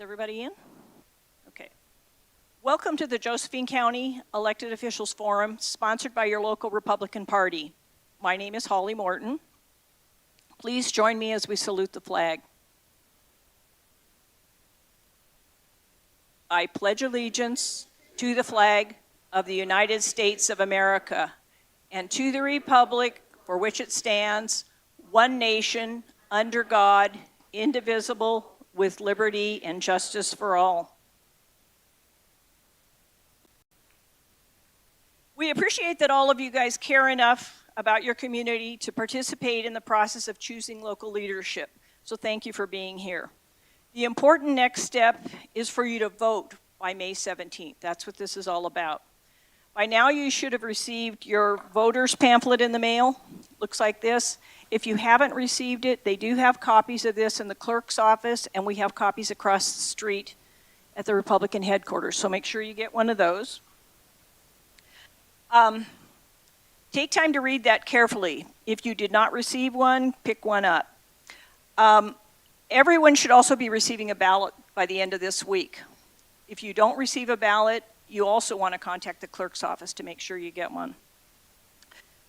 everybody in? Okay. Welcome to the Josephine County Elected Officials Forum, sponsored by your local Republican Party. My name is Holly Morton. Please join me as we salute the flag. I pledge allegiance to the flag of the United States of America and to the republic for which it stands, one nation, under God, indivisible, with liberty and justice for all. We appreciate that all of you guys care enough about your community to participate in the process of choosing local leadership. So thank you for being here. The important next step is for you to vote by May 17th. That's what this is all about. By now you should have received your voters pamphlet in the mail. Looks like this. If you haven't received it, they do have copies of this in the clerk's office, and we have copies across the street at the Republican headquarters, so make sure you get one of those. Take time to read that carefully. If you did not receive one, pick one up. Everyone should also be receiving a ballot by the end of this week. If you don't receive a ballot, you also want to contact the clerk's office to make sure you get one.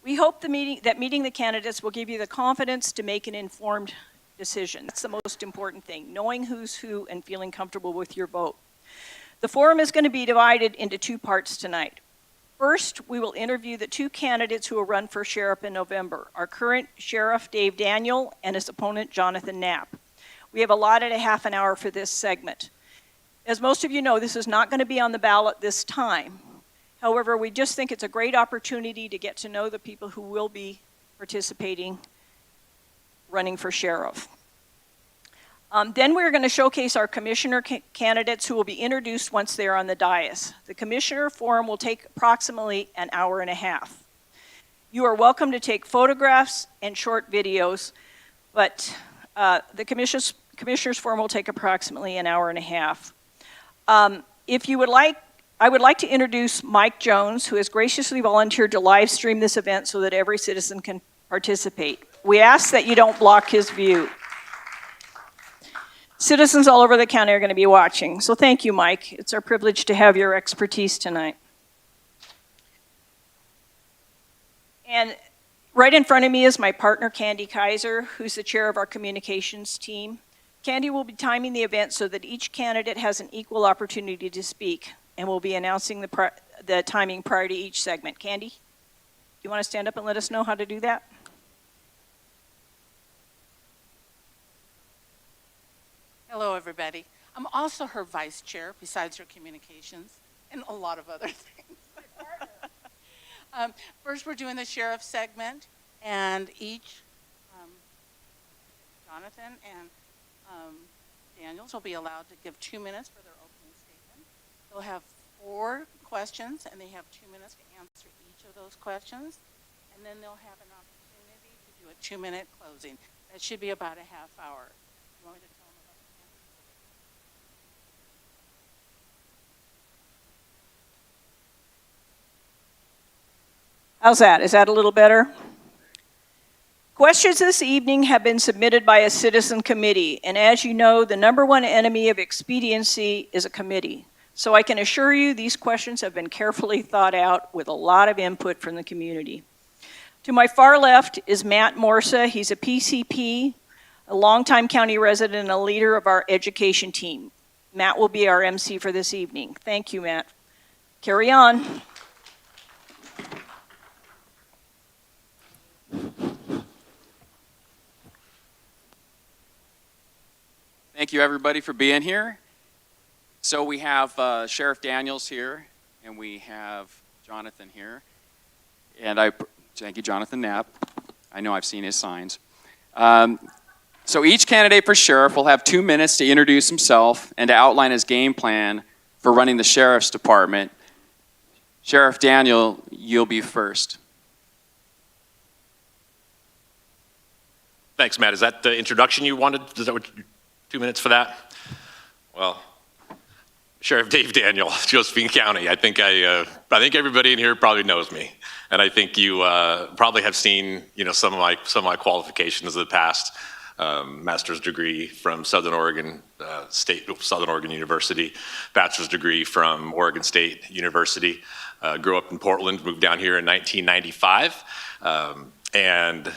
We hope that meeting the candidates will give you the confidence to make an informed decision. That's the most important thing, knowing who's who and feeling comfortable with your vote. The forum is going to be divided into two parts tonight. First, we will interview the two candidates who will run for sheriff in November, our current Sheriff Dave Daniel and his opponent Jonathan Knapp. We have allotted a half an hour for this segment. As most of you know, this is not going to be on the ballot this time. However, we just think it's a great opportunity to get to know the people who will be participating, running for sheriff. Then we're going to showcase our commissioner candidates who will be introduced once they're on the dais. The commissioner forum will take approximately an hour and a half. You are welcome to take photographs and short videos, but the commissioner's forum will take approximately an hour and a half. If you would like, I would like to introduce Mike Jones, who has graciously volunteered to live stream this event so that every citizen can participate. We ask that you don't block his view. Citizens all over the county are going to be watching, so thank you, Mike. It's our privilege to have your expertise tonight. And right in front of me is my partner, Kaiser, who's the chair of our communications team. Candy will be timing the event so that each candidate has an equal opportunity to speak, and we'll be announcing the timing prior to each segment. Candy, you want to stand up and let us know how to do that? Hello, everybody. I'm also her vice chair, besides her communications, and a lot of other things. First, we're doing the sheriff segment, and each, Jonathan and Daniels will be allowed to give 2 minutes for their opening statement. They'll have 4 questions, and they have 2 minutes to answer each of those questions, and then they'll have an opportunity to do a 2-minute closing. That should be about a half hour. You want me to tell them about the campus? How's that? Is that a little better? Questions this evening have been submitted by a citizen committee, and as you know, the #1 enemy of expediency is a committee. So I can assure you these questions have been carefully thought out with a lot of input from the community. To my far left is Matt Morsa. He's a PCP, a longtime county resident, and a leader of our education team. Matt will be our MC for this evening. Thank you, Matt. Carry on. Thank you, everybody, for being here. So we have Sheriff Daniels here, and we have Jonathan here. And thank you, Jonathan Knapp. I know I've seen his signs. So each candidate for sheriff will have 2 minutes to introduce himself and to outline his game plan for running the sheriff's department. Sheriff Daniel, you'll be first. Thanks, Matt. Is that the introduction you wanted? Is that what 2 minutes for that? Well, Sheriff Dave Daniel, Josephine County. I think everybody in here probably knows me, and I think you probably have seen some of my qualifications in the past. master's degree from Southern Oregon Southern Oregon University, bachelor's degree from Oregon State University. Grew up in Portland, moved down here in 1995, and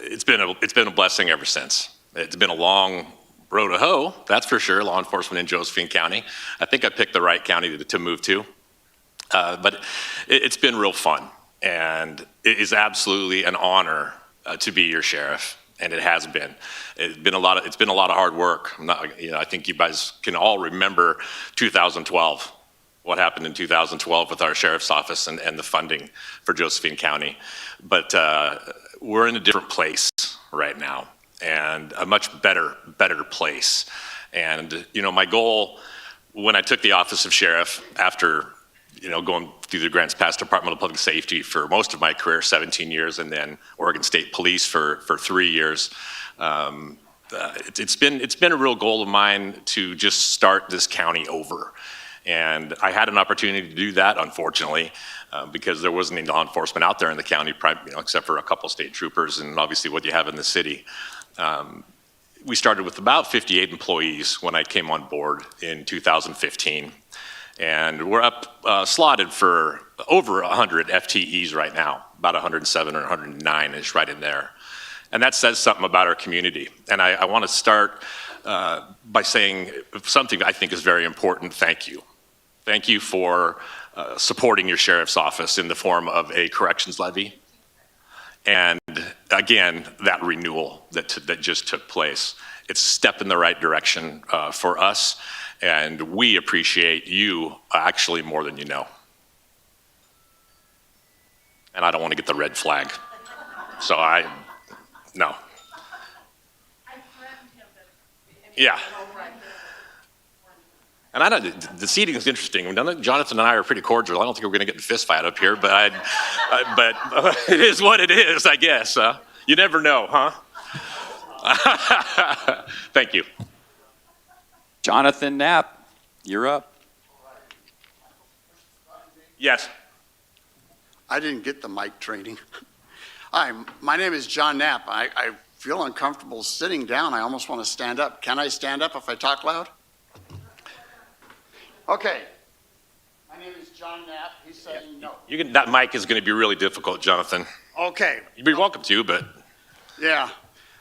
it's been a blessing ever since. It's been a long road to hoe, that's for sure. Law enforcement in Josephine County. I think I picked the right county to move to, but it's been real fun, and it is absolutely an honor to be your sheriff. And it has been. It's been a lot of hard work. I think you guys can all remember 2012. What happened in 2012 with our sheriff's office and the funding for Josephine County. But we're in a different place right now, and a much better place. And my goal when I took the office of sheriff after going through the Grants Pass Department of Public Safety for most of my career, 17 years, and then Oregon State Police for 3 years. It's been a real goal of mine to just start this county over. And I had an opportunity to do that, unfortunately, because there wasn't any law enforcement out there in the county, except for a couple state troopers and obviously what you have in the city. We started with about 58 employees when I came on board in 2015. And we're up slotted for over 100 FTEs right now, about 107 or 109 is right in there. And that says something about our community. And I want to start by saying something I think is very important. Thank you. Thank you for supporting your sheriff's office in the form of a corrections levy. And again, that renewal that just took place. It's a step in the right direction for us. And we appreciate you actually more than you know. And I don't want to get the red flag. So no. Yeah. And I know the seating is interesting. Jonathan and I are pretty cordial. I don't think we're going to get in a fist fight up here, but it is what it is, I guess. You never know, huh? Thank you. Jonathan Knapp, you're up. Yes. I didn't get the mic training. Hi, my name is John Knapp. I feel uncomfortable sitting down. I almost want to stand up. Can I stand up if I talk loud? Okay. My name is John Knapp. He's saying no. That mic is going to be really difficult, Jonathan. Okay. You'd be welcome to, but. Yeah.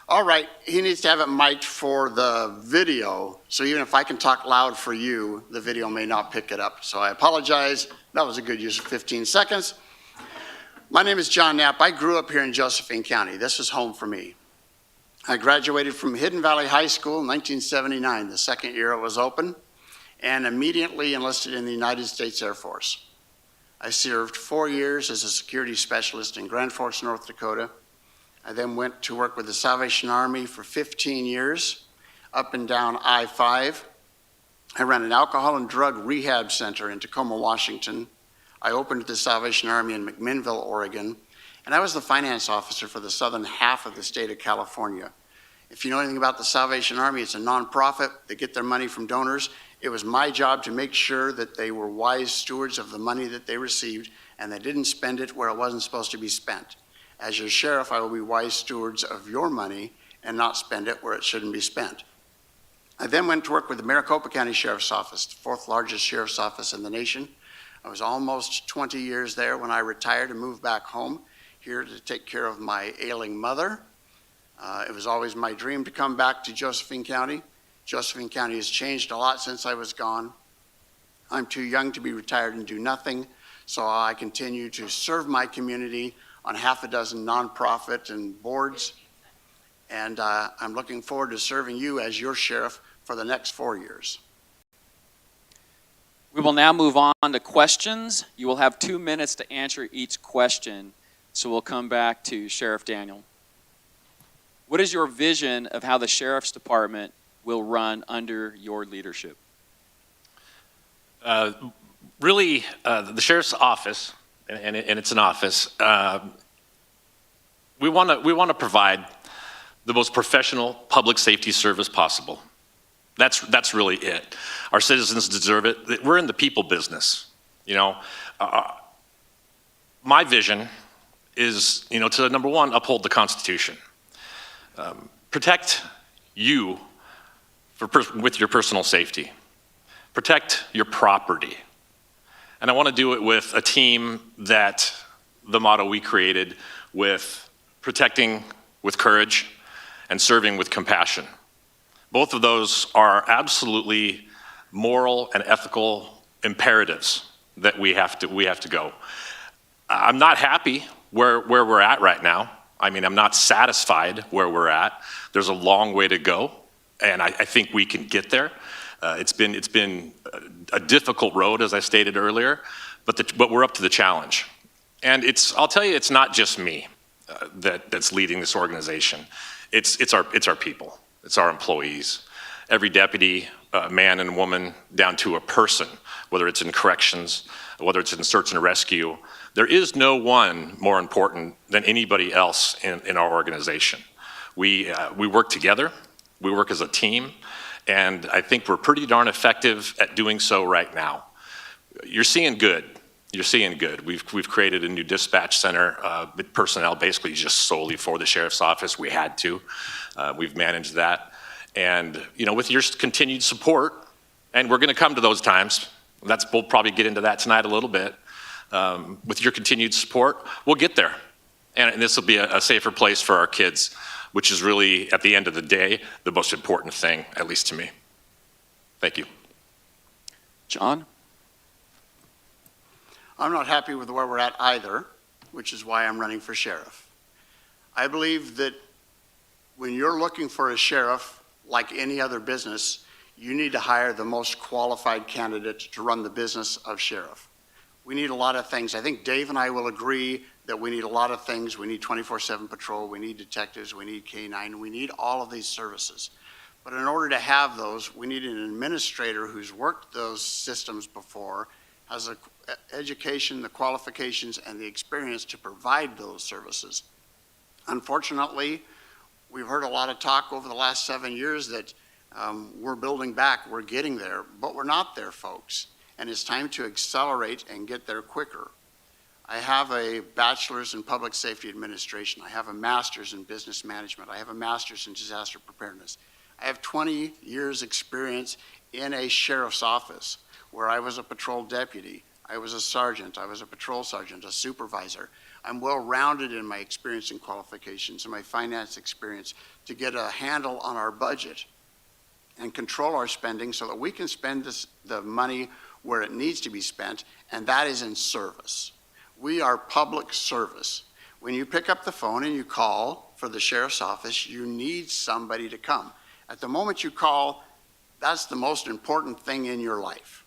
All right. He needs to have it mic'd for the video. So even if I can talk loud for you, the video may not pick it up. So I apologize. That was a good use of 15 seconds. My name is John Knapp. I grew up here in Josephine County. This is home for me. I graduated from Hidden Valley High School in 1979, the second year it was open, and immediately enlisted in the United States Air Force. I served 4 years as a security specialist in Grand Forks, North Dakota. I then went to work with the Salvation Army for 15 years, up and down I-5. I ran an alcohol and drug rehab center in Tacoma, Washington. I opened the Salvation Army in McMinnville, Oregon, and I was the finance officer for the southern half of the state of California. If you know anything about the Salvation Army, it's a nonprofit. They get their money from donors. It was my job to make sure that they were wise stewards of the money that they received, and they didn't spend it where it wasn't supposed to be spent. As your sheriff, I will be wise stewards of your money and not spend it where it shouldn't be spent. I then went to work with the Maricopa County Sheriff's Office, the fourth largest sheriff's office in the nation. I was almost 20 years there when I retired and moved back home here to take care of my ailing mother. It was always my dream to come back to Josephine County. Josephine County has changed a lot since I was gone. I'm too young to be retired and do nothing, so I continue to serve my community on half a dozen nonprofit and boards. And I'm looking forward to serving you as your sheriff for the next 4 years. We will now move on to questions. You will have 2 minutes to answer each question. So we'll come back to Sheriff Daniel. What is your vision of how the Sheriff's Department will run under your leadership? Really, the Sheriff's Office, and it's an office, we want to provide the most professional public safety service possible. That's really it. Our citizens deserve it. We're in the people business. My vision is, to number one, uphold the Constitution. Protect you with your personal safety. Protect your property. And I want to do it with a team that the motto we created with protecting with courage and serving with compassion. Both of those are absolutely moral and ethical imperatives that we have to go. I'm not happy where we're at right now. I mean, I'm not satisfied where we're at. There's a long way to go, and I think we can get there. It's been a difficult road, as I stated earlier, but we're up to the challenge. And I'll tell you, it's not just me that's leading this organization. It's our people. It's our employees. Every deputy, man and woman, down to a person, whether it's in corrections, whether it's in search and rescue. There is no one more important than anybody else in our organization. We work together. We work as a team. And I think we're pretty darn effective at doing so right now. You're seeing good. You're seeing good. We've created a new dispatch center with personnel basically just solely for the sheriff's office. We had to. We've managed that. And with your continued support, and we're going to come to those times. We'll probably get into that tonight a little bit. With your continued support, we'll get there. And this will be a safer place for our kids, which is really, at the end of the day, the most important thing, at least to me. Thank you. John? I'm not happy with where we're at either, which is why I'm running for sheriff. I believe that when you're looking for a sheriff, like any other business, you need to hire the most qualified candidate to run the business of sheriff. We need a lot of things. I think Dave and I will agree that we need a lot of things. We need 24/7 patrol, we need detectives, we need K-9, we need all of these services. But in order to have those, we need an administrator who's worked those systems before, has the education, the qualifications, and the experience to provide those services. Unfortunately, we've heard a lot of talk over the last 7 years that we're building back, we're getting there, but we're not there, folks. And it's time to accelerate and get there quicker. I have a bachelor's in public safety administration. I have a master's in business management. I have a master's in disaster preparedness. I have 20 years experience in a sheriff's office where I was a patrol deputy. I was a sergeant. I was a patrol sergeant, a supervisor. I'm well-rounded in my experience and qualifications and my finance experience to get a handle on our budget and control our spending so that we can spend the money where it needs to be spent, and that is in service. We are public service. When you pick up the phone and you call for the sheriff's office, you need somebody to come. At the moment you call, that's the most important thing in your life.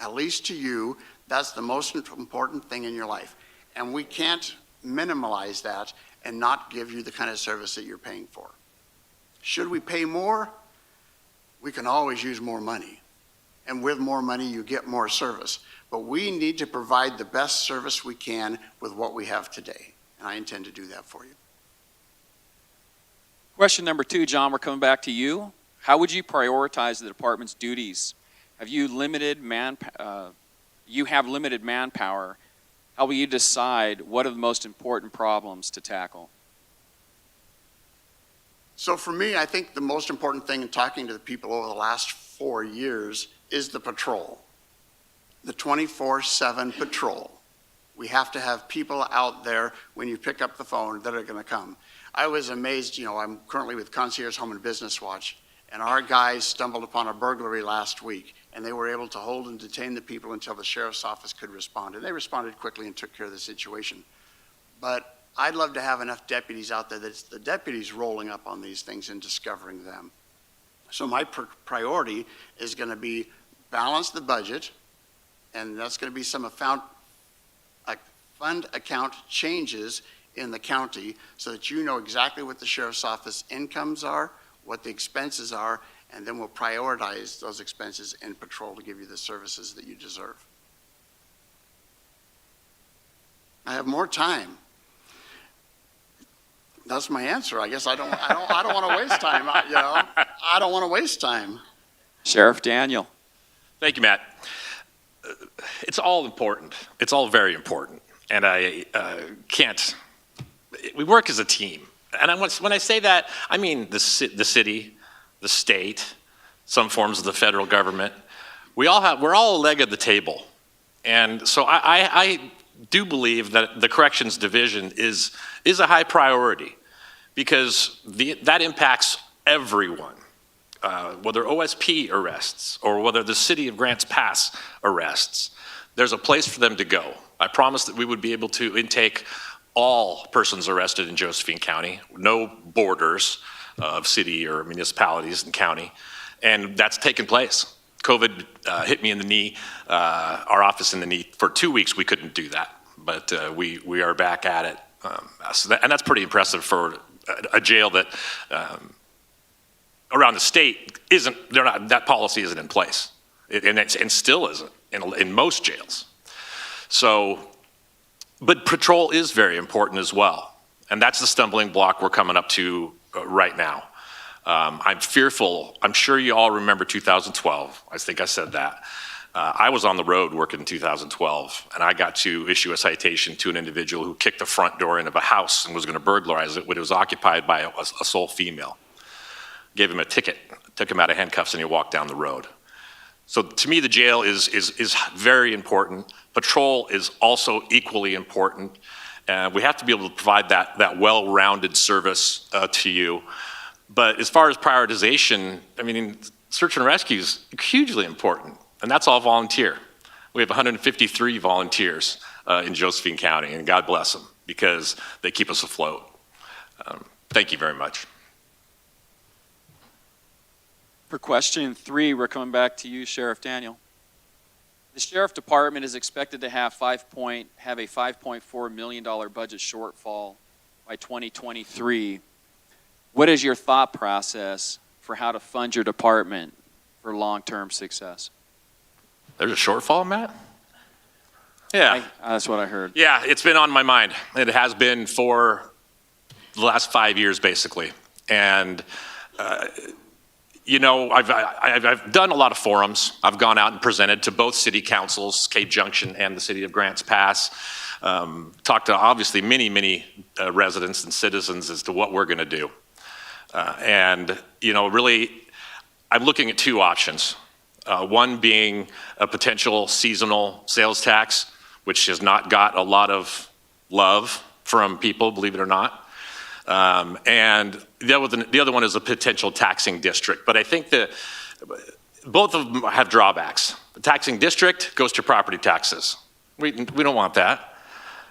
At least to you, that's the most important thing in your life. And we can't minimize that and not give you the kind of service that you're paying for. Should we pay more? We can always use more money. And with more money, you get more service. But we need to provide the best service we can with what we have today. And I intend to do that for you. Question number 2, John, we're coming back to you. How would you prioritize the department's duties? You have limited manpower. How will you decide what are the most important problems to tackle? So for me, I think the most important thing in talking to the people over the last 4 years is the patrol, the 24/7 patrol. We have to have people out there when you pick up the phone that are going to come. I was amazed, I'm currently with Concierge Home and Business Watch, and our guys stumbled upon a burglary last week, and they were able to hold and detain the people until the sheriff's office could respond. And they responded quickly and took care of the situation. But I'd love to have enough deputies out there that's the deputies rolling up on these things and discovering them. So my priority is going to be balance the budget, and that's going to be some fund account changes in the county so that you know exactly what the sheriff's office incomes are, what the expenses are, and then we'll prioritize those expenses in patrol to give you the services that you deserve. I have more time. That's my answer. I guess I don't want to waste time. I don't want to waste time. Sheriff Daniel. Thank you, Matt. It's all important. It's all very important. And we work as a team. And when I say that, I mean the city, the state, some forms of the federal government. We're all a leg of the table. And so I do believe that the corrections division is a high priority because that impacts everyone, whether OSP arrests or whether the city of Grants Pass arrests. There's a place for them to go. I promised that we would be able to intake all persons arrested in Josephine County, no borders of city or municipalities and county, and that's taken place. COVID hit me in the knee, our office in the knee. For 2 weeks, we couldn't do that, but we are back at it. And that's pretty impressive for a jail that around the state that policy isn't in place. And still isn't in most jails. So, but patrol is very important as well. And that's the stumbling block we're coming up to right now. I'm fearful. I'm sure you all remember 2012. I think I said that. I was on the road working in 2012, and I got to issue a citation to an individual who kicked the front door in of a house and was going to burglarize it when it was occupied by a sole female. Gave him a ticket, took him out of handcuffs, and he walked down the road. So to me, the jail is very important. Patrol is also equally important. We have to be able to provide that well-rounded service to you. But as far as prioritization, I mean, search and rescue is hugely important, and that's all volunteer. We have 153 volunteers in Josephine County, and God bless them because they keep us afloat. Thank you very much. For question 3, we're coming back to you, Sheriff Daniel. The Sheriff Department is expected to have a $5.4 million budget shortfall by 2023. What is your thought process for how to fund your department for long-term success? There's a shortfall, Matt? Yeah. That's what I heard. Yeah, it's been on my mind. It has been for the last 5 years, basically. And, you know, I've done a lot of forums. I've gone out and presented to both city councils, Cape Junction and the city of Grants Pass. Talked to, obviously, many residents and citizens as to what we're going to do. And, you know, really, I'm looking at 2 options. One being a potential seasonal sales tax, which has not got a lot of love from people, believe it or not. And the other one is a potential taxing district. But I think that both of them have drawbacks. The taxing district goes to property taxes. We don't want that.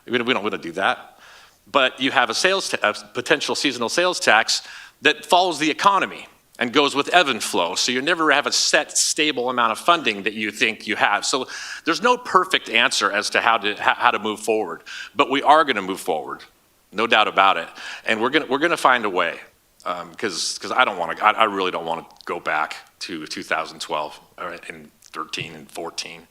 We don't want to do that. But you have a potential seasonal sales tax that follows the economy and goes with ebb and flow. So you never have a set, stable amount of funding that you think you have. So there's no perfect answer as to how to move forward. But we are going to move forward, no doubt about it. And we're going to find a way because I really don't want to go back to 2012 and 13 and 14.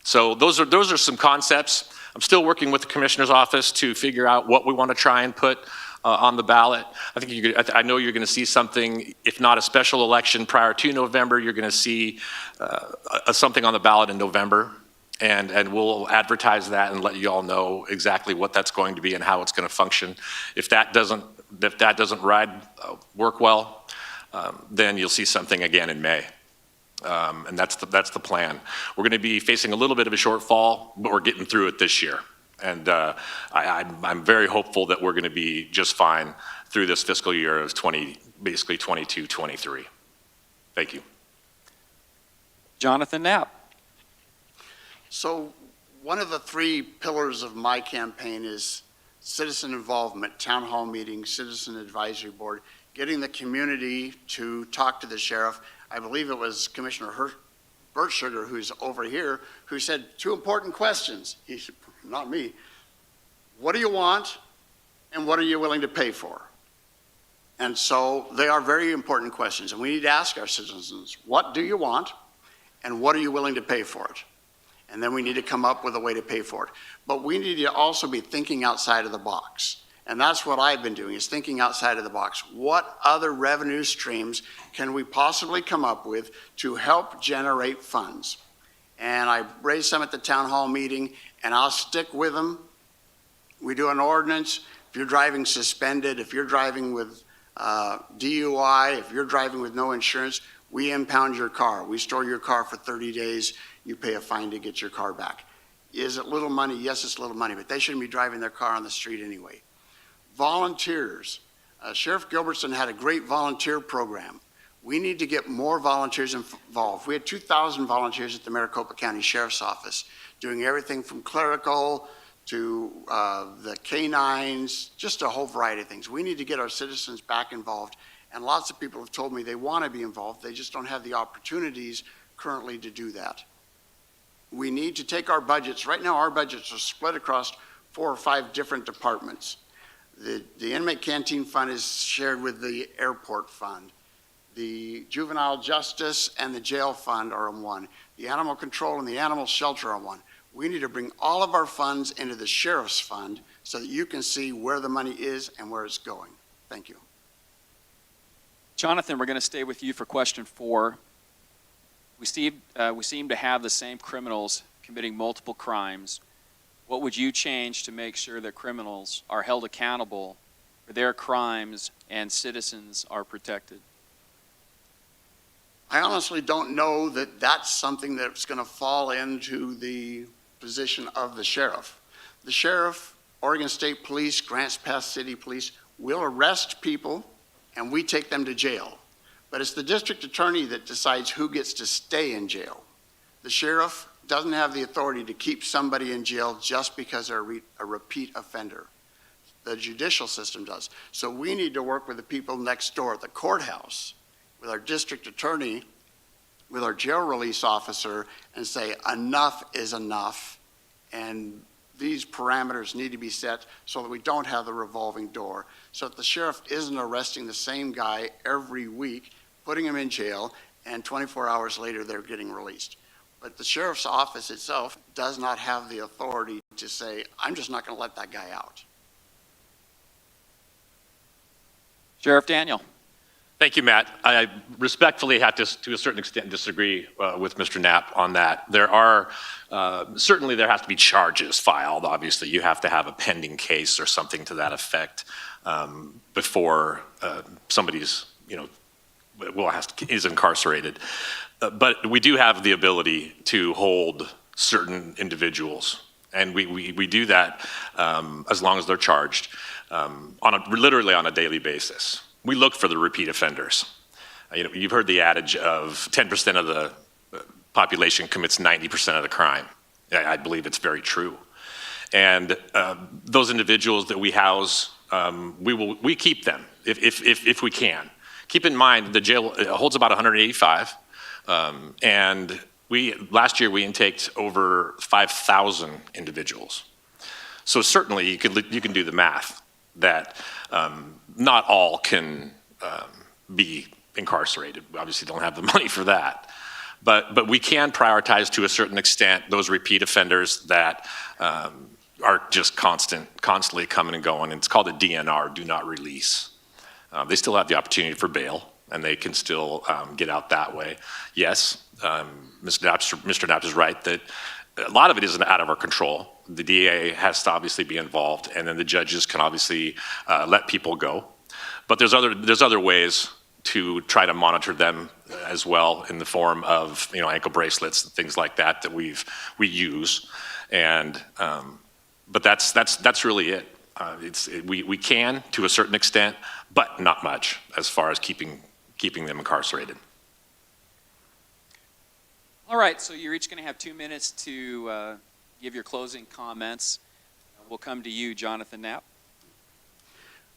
So those are some concepts. I'm still working with the commissioner's office to figure out what we want to try and put on the ballot. I know you're going to see something, if not a special election prior to November, you're going to see something on the ballot in November, and we'll advertise that and let you all know exactly what that's going to be and how it's going to function. If that doesn't work well, then you'll see something again in May. And that's the plan. We're going to be facing a little bit of a shortfall, but we're getting through it this year. And I'm very hopeful that we're going to be just fine through this fiscal year of basically 22, 23. Thank you. Jonathan Knapp. So one of the 3 pillars of my campaign is citizen involvement, town hall meetings, citizen advisory board, getting the community to talk to the sheriff. I believe it was Commissioner Bert Sugar, who's over here, who said 2 important questions. He said, not me. What do you want, and what are you willing to pay for? And so they are very important questions, and we need to ask our citizens, what do you want, and what are you willing to pay for it? And then we need to come up with a way to pay for it. But we need to also be thinking outside of the box. And that's what I've been doing, is thinking outside of the box. What other revenue streams can we possibly come up with to help generate funds? And I raised some at the town hall meeting, and I'll stick with them. We do an ordinance, If you're driving suspended, if you're driving with DUI, if you're driving with no insurance, we impound your car. We store your car for 30 days. You pay a fine to get your car back. Is it little money? Yes, it's little money, but they shouldn't be driving their car on the street anyway. Volunteers. Sheriff Gilbertson had a great volunteer program. We need to get more volunteers involved. We had 2,000 volunteers at the Maricopa County Sheriff's Office doing everything from clerical to the canines, just a whole variety of things. We need to get our citizens back involved, and lots of people have told me they want to be involved. They just don't have the opportunities currently to do that. We need to take our budgets. Right now, our budgets are split across 4 or 5 different departments. The inmate canteen fund is shared with the airport fund. The juvenile justice and the jail fund are on one. The animal control and the animal shelter are on one. We need to bring all of our funds into the sheriff's fund so that you can see where the money is and where it's going. Thank you. Jonathan, we're going to stay with you for question 4. We seem to have the same criminals committing multiple crimes. What would you change to make sure that criminals are held accountable for their crimes and citizens are protected? I honestly don't know that that's something that's going to fall into the position of the sheriff. The sheriff, Oregon State Police, Grants Pass City Police will arrest people and we take them to jail. But it's the district attorney that decides who gets to stay in jail. The sheriff doesn't have the authority to keep somebody in jail just because they're a repeat offender. The judicial system does. So we need to work with the people next door at the courthouse, with our district attorney, with our jail release officer, and say enough is enough, and these parameters need to be set so that we don't have the revolving door, so that the sheriff isn't arresting the same guy every week, putting him in jail, and 24 hours later they're getting released. But the sheriff's office itself does not have the authority to say, I'm just not going to let that guy out. Sheriff Daniel. Thank you, Matt. I respectfully have to a certain extent, disagree with Mr. Knapp on that. There are, certainly there has to be charges filed. Obviously, you have to have a pending case or something to that effect before somebody's, is incarcerated. But we do have the ability to hold certain individuals, and we do that as long as they're charged literally on a daily basis. We look for the repeat offenders. You've heard the adage of 10% of the population commits 90% of the crime. I believe it's very true. And those individuals that we house, we keep them if we can. Keep in mind the jail holds about 185, and last year we intaked over 5,000 individuals. So certainly you can do the math that not all can be incarcerated. We obviously don't have the money for that. But we can prioritize to a certain extent those repeat offenders that are just constantly coming and going. And it's called a DNR, do not release. They still have the opportunity for bail, and they can still get out that way. Yes, Mr. Knapp is right that a lot of it isn't out of our control. The DA has to obviously be involved, and then the judges can obviously let people go. But there's other ways to try to monitor them as well, in the form of ankle bracelets and things like that we use. And but that's really it. We can to a certain extent, but not much as far as keeping them incarcerated. All right, so you're each going to have 2 minutes to give your closing comments. We'll come to you, Jonathan Knapp.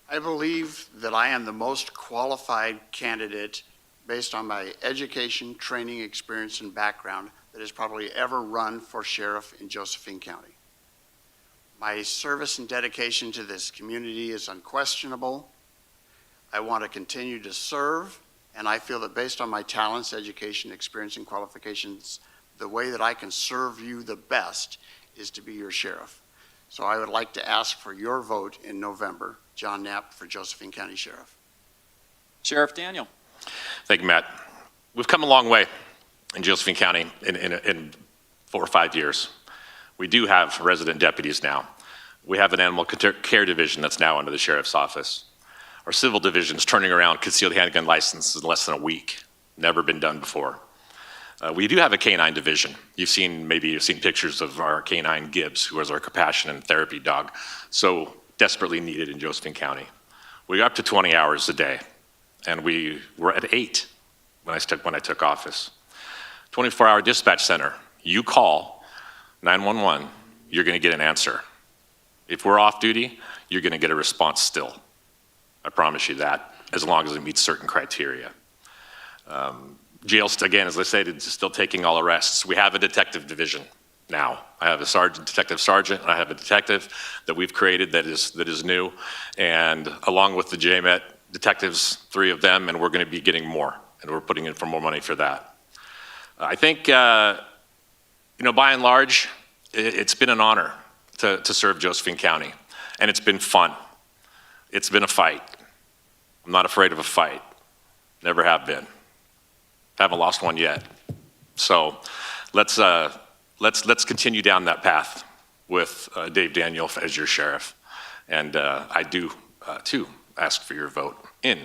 I believe that I am the most qualified candidate based on my education, training, experience, and background that has probably ever run for sheriff in Josephine County. My service and dedication to this community is unquestionable. I want to continue to serve, and I feel that based on my talents, education, experience, and qualifications, the way that I can serve you the best is to be your sheriff. So I would like to ask for your vote in November. John Knapp for Josephine County Sheriff. Sheriff Daniel. Thank you, Matt. We've come a long way in Josephine County in 4 or 5 years. We do have resident deputies now. We have an animal care division that's now under the sheriff's office. Our civil division's turning around concealed handgun licenses in less than a week. Never been done before. We do have a canine division. Maybe you've seen pictures of our canine Gibbs, who is our compassion and therapy dog, so desperately needed in Josephine County. We got up to 20 hours a day, and we were at 8 when I took office. 24-hour dispatch center. You call 911, you're going to get an answer. If we're off duty, you're going to get a response still. I promise you that, as long as it meets certain criteria. Jail, again, as I said, it's still taking all arrests. We have a detective division now. I have a detective sergeant, and I have a detective that we've created that is new, and along with the JMET detectives, 3 of them, and we're going to be getting more, and we're putting in for more money for that. I think, by and large, it's been an honor to serve Josephine County, and it's been fun. It's been a fight. I'm not afraid of a fight. Never have been. Haven't lost one yet. So let's continue down that path with Dave Daniel as your sheriff. And I do, too, ask for your vote in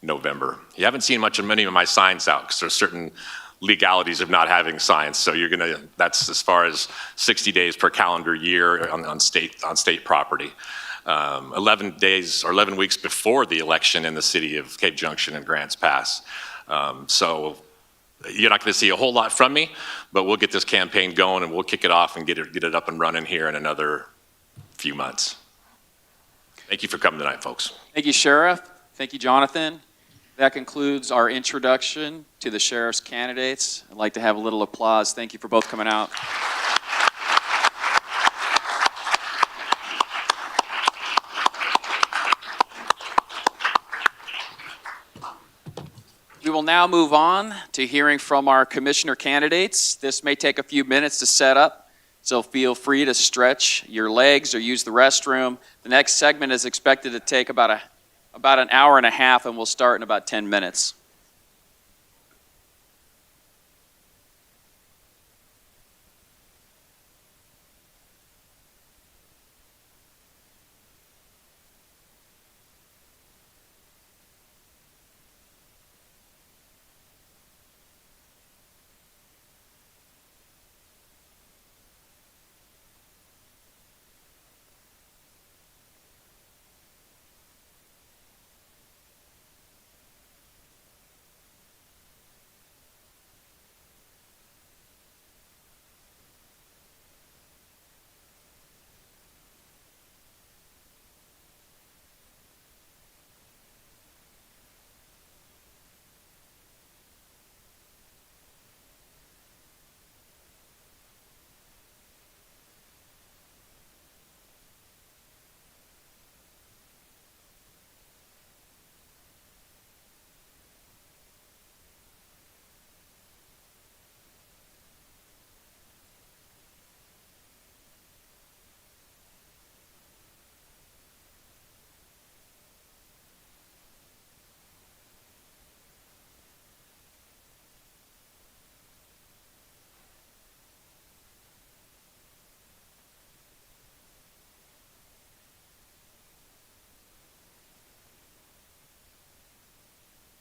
November. You haven't seen many of my signs out because there's certain legalities of not having signs. So that's as far as 60 days per calendar year on state property. 11 days or 11 weeks before the election in the city of Cape Junction and Grants Pass. So you're not going to see a whole lot from me, but we'll get this campaign going and we'll kick it off and get it up and running here in another few months. Thank you for coming tonight, folks. Thank you, Sheriff. Thank you, Jonathan. That concludes our introduction to the sheriff's candidates. I'd like to have a little applause. Thank you for both coming out. We will now move on to hearing from our commissioner candidates. This may take a few minutes to set up, so feel free to stretch your legs or use the restroom. The next segment is expected to take about an hour and a half, and we'll start in about 10 minutes.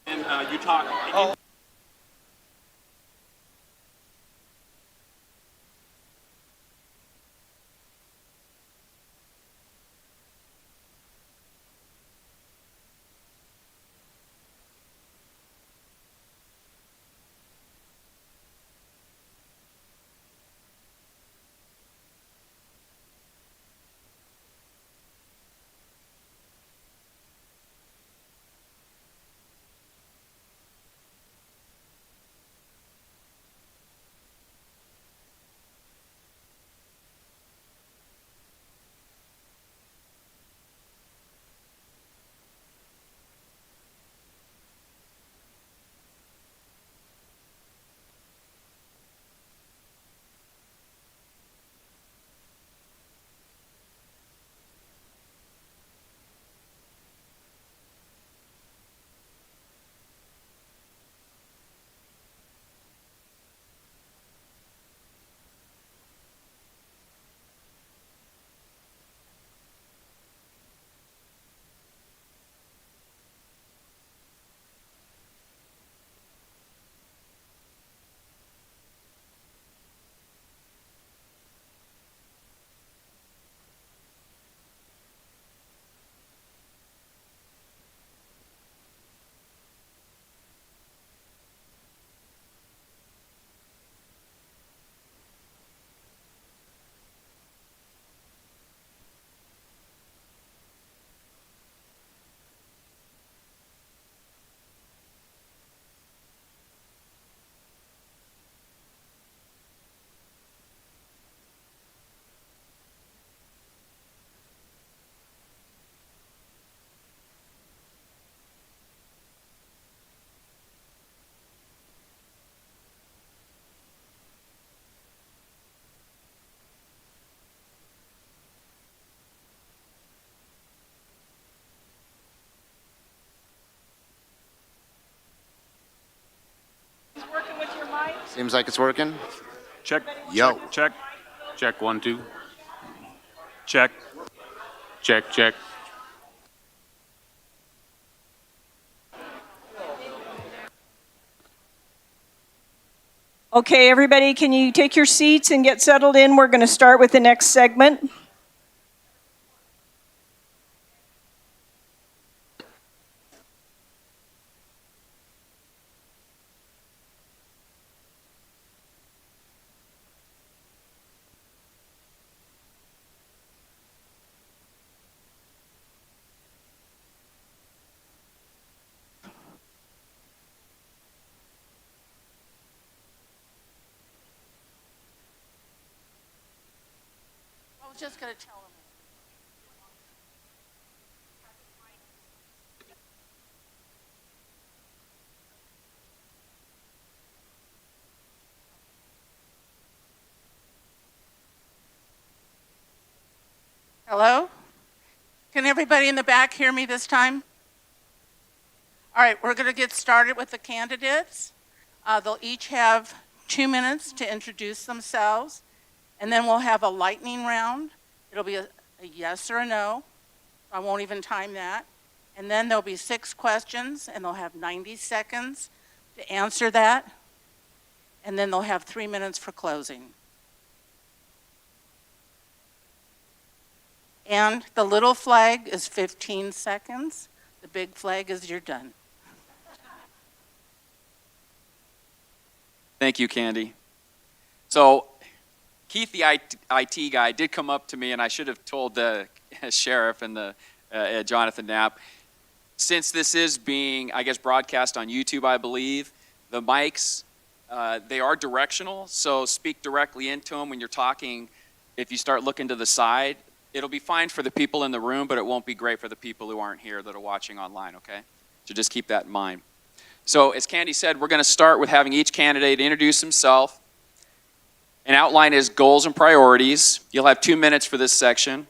And you talk. Seems like it's working. Check. Yo. Check. Check. 1, 2. Check. Check. Check. Okay, everybody, can you take your seats and get settled in? We're going to start with the next segment. I was just going to tell them. Hello? Can everybody in the back hear me this time? All right, we're going to get started with the candidates. They'll each have 2 minutes to introduce themselves, and then we'll have a lightning round. It'll be a yes or a no. I won't even time that. And then there'll be 6 questions, and they'll have 90 seconds to answer that. And then they'll have 3 minutes for closing. And the little flag is 15 seconds. The big flag is you're done. Thank you, Candy. So Keith, the IT guy, did come up to me, and I should have told the sheriff and the Jonathan Knapp. Since this is being, I guess, broadcast on YouTube, I believe, the mics, they are directional, so speak directly into them when you're talking. If you start looking to the side, it'll be fine for the people in the room, but it won't be great for the people who aren't here that are watching online, okay? So just keep that in mind. So as Candy said, we're going to start with having each candidate introduce himself and outline his goals and priorities. You'll have 2 minutes for this section.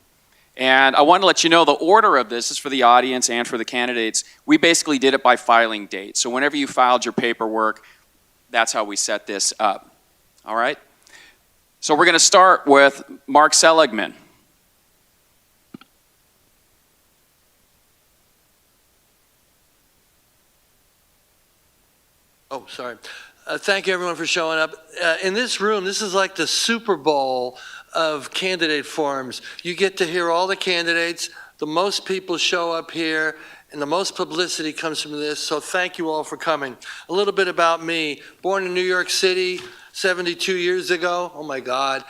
And I want to let you know the order of this is for the audience and for the candidates. We basically did it by filing date. So whenever you filed your paperwork, that's how we set this up. All right? So we're going to start with Mark Seligman. Oh, sorry. Thank you, everyone, for showing up. In this room, this is like the Super Bowl of candidate forums. You get to hear all the candidates. The most people show up here, and the most publicity comes from this, so thank you all for coming. A little bit about me. Born in New York City 72 years ago. Oh, my God.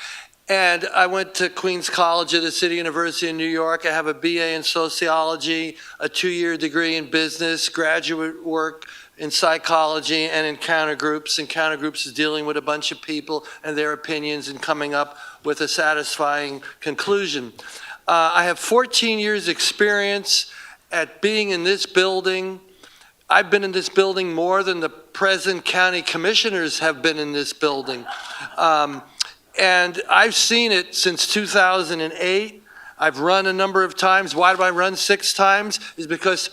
And I went to Queens College at the City University in New York. I have a BA in sociology, a 2-year degree in business, graduate work in psychology, and encounter groups. Encounter groups is dealing with a bunch of people and their opinions and coming up with a satisfying conclusion. I have 14 years experience at being in this building. I've been in this building more than the present county commissioners have been in this building. And I've seen it since 2008. I've run a number of times. Why do I run 6 times? Is because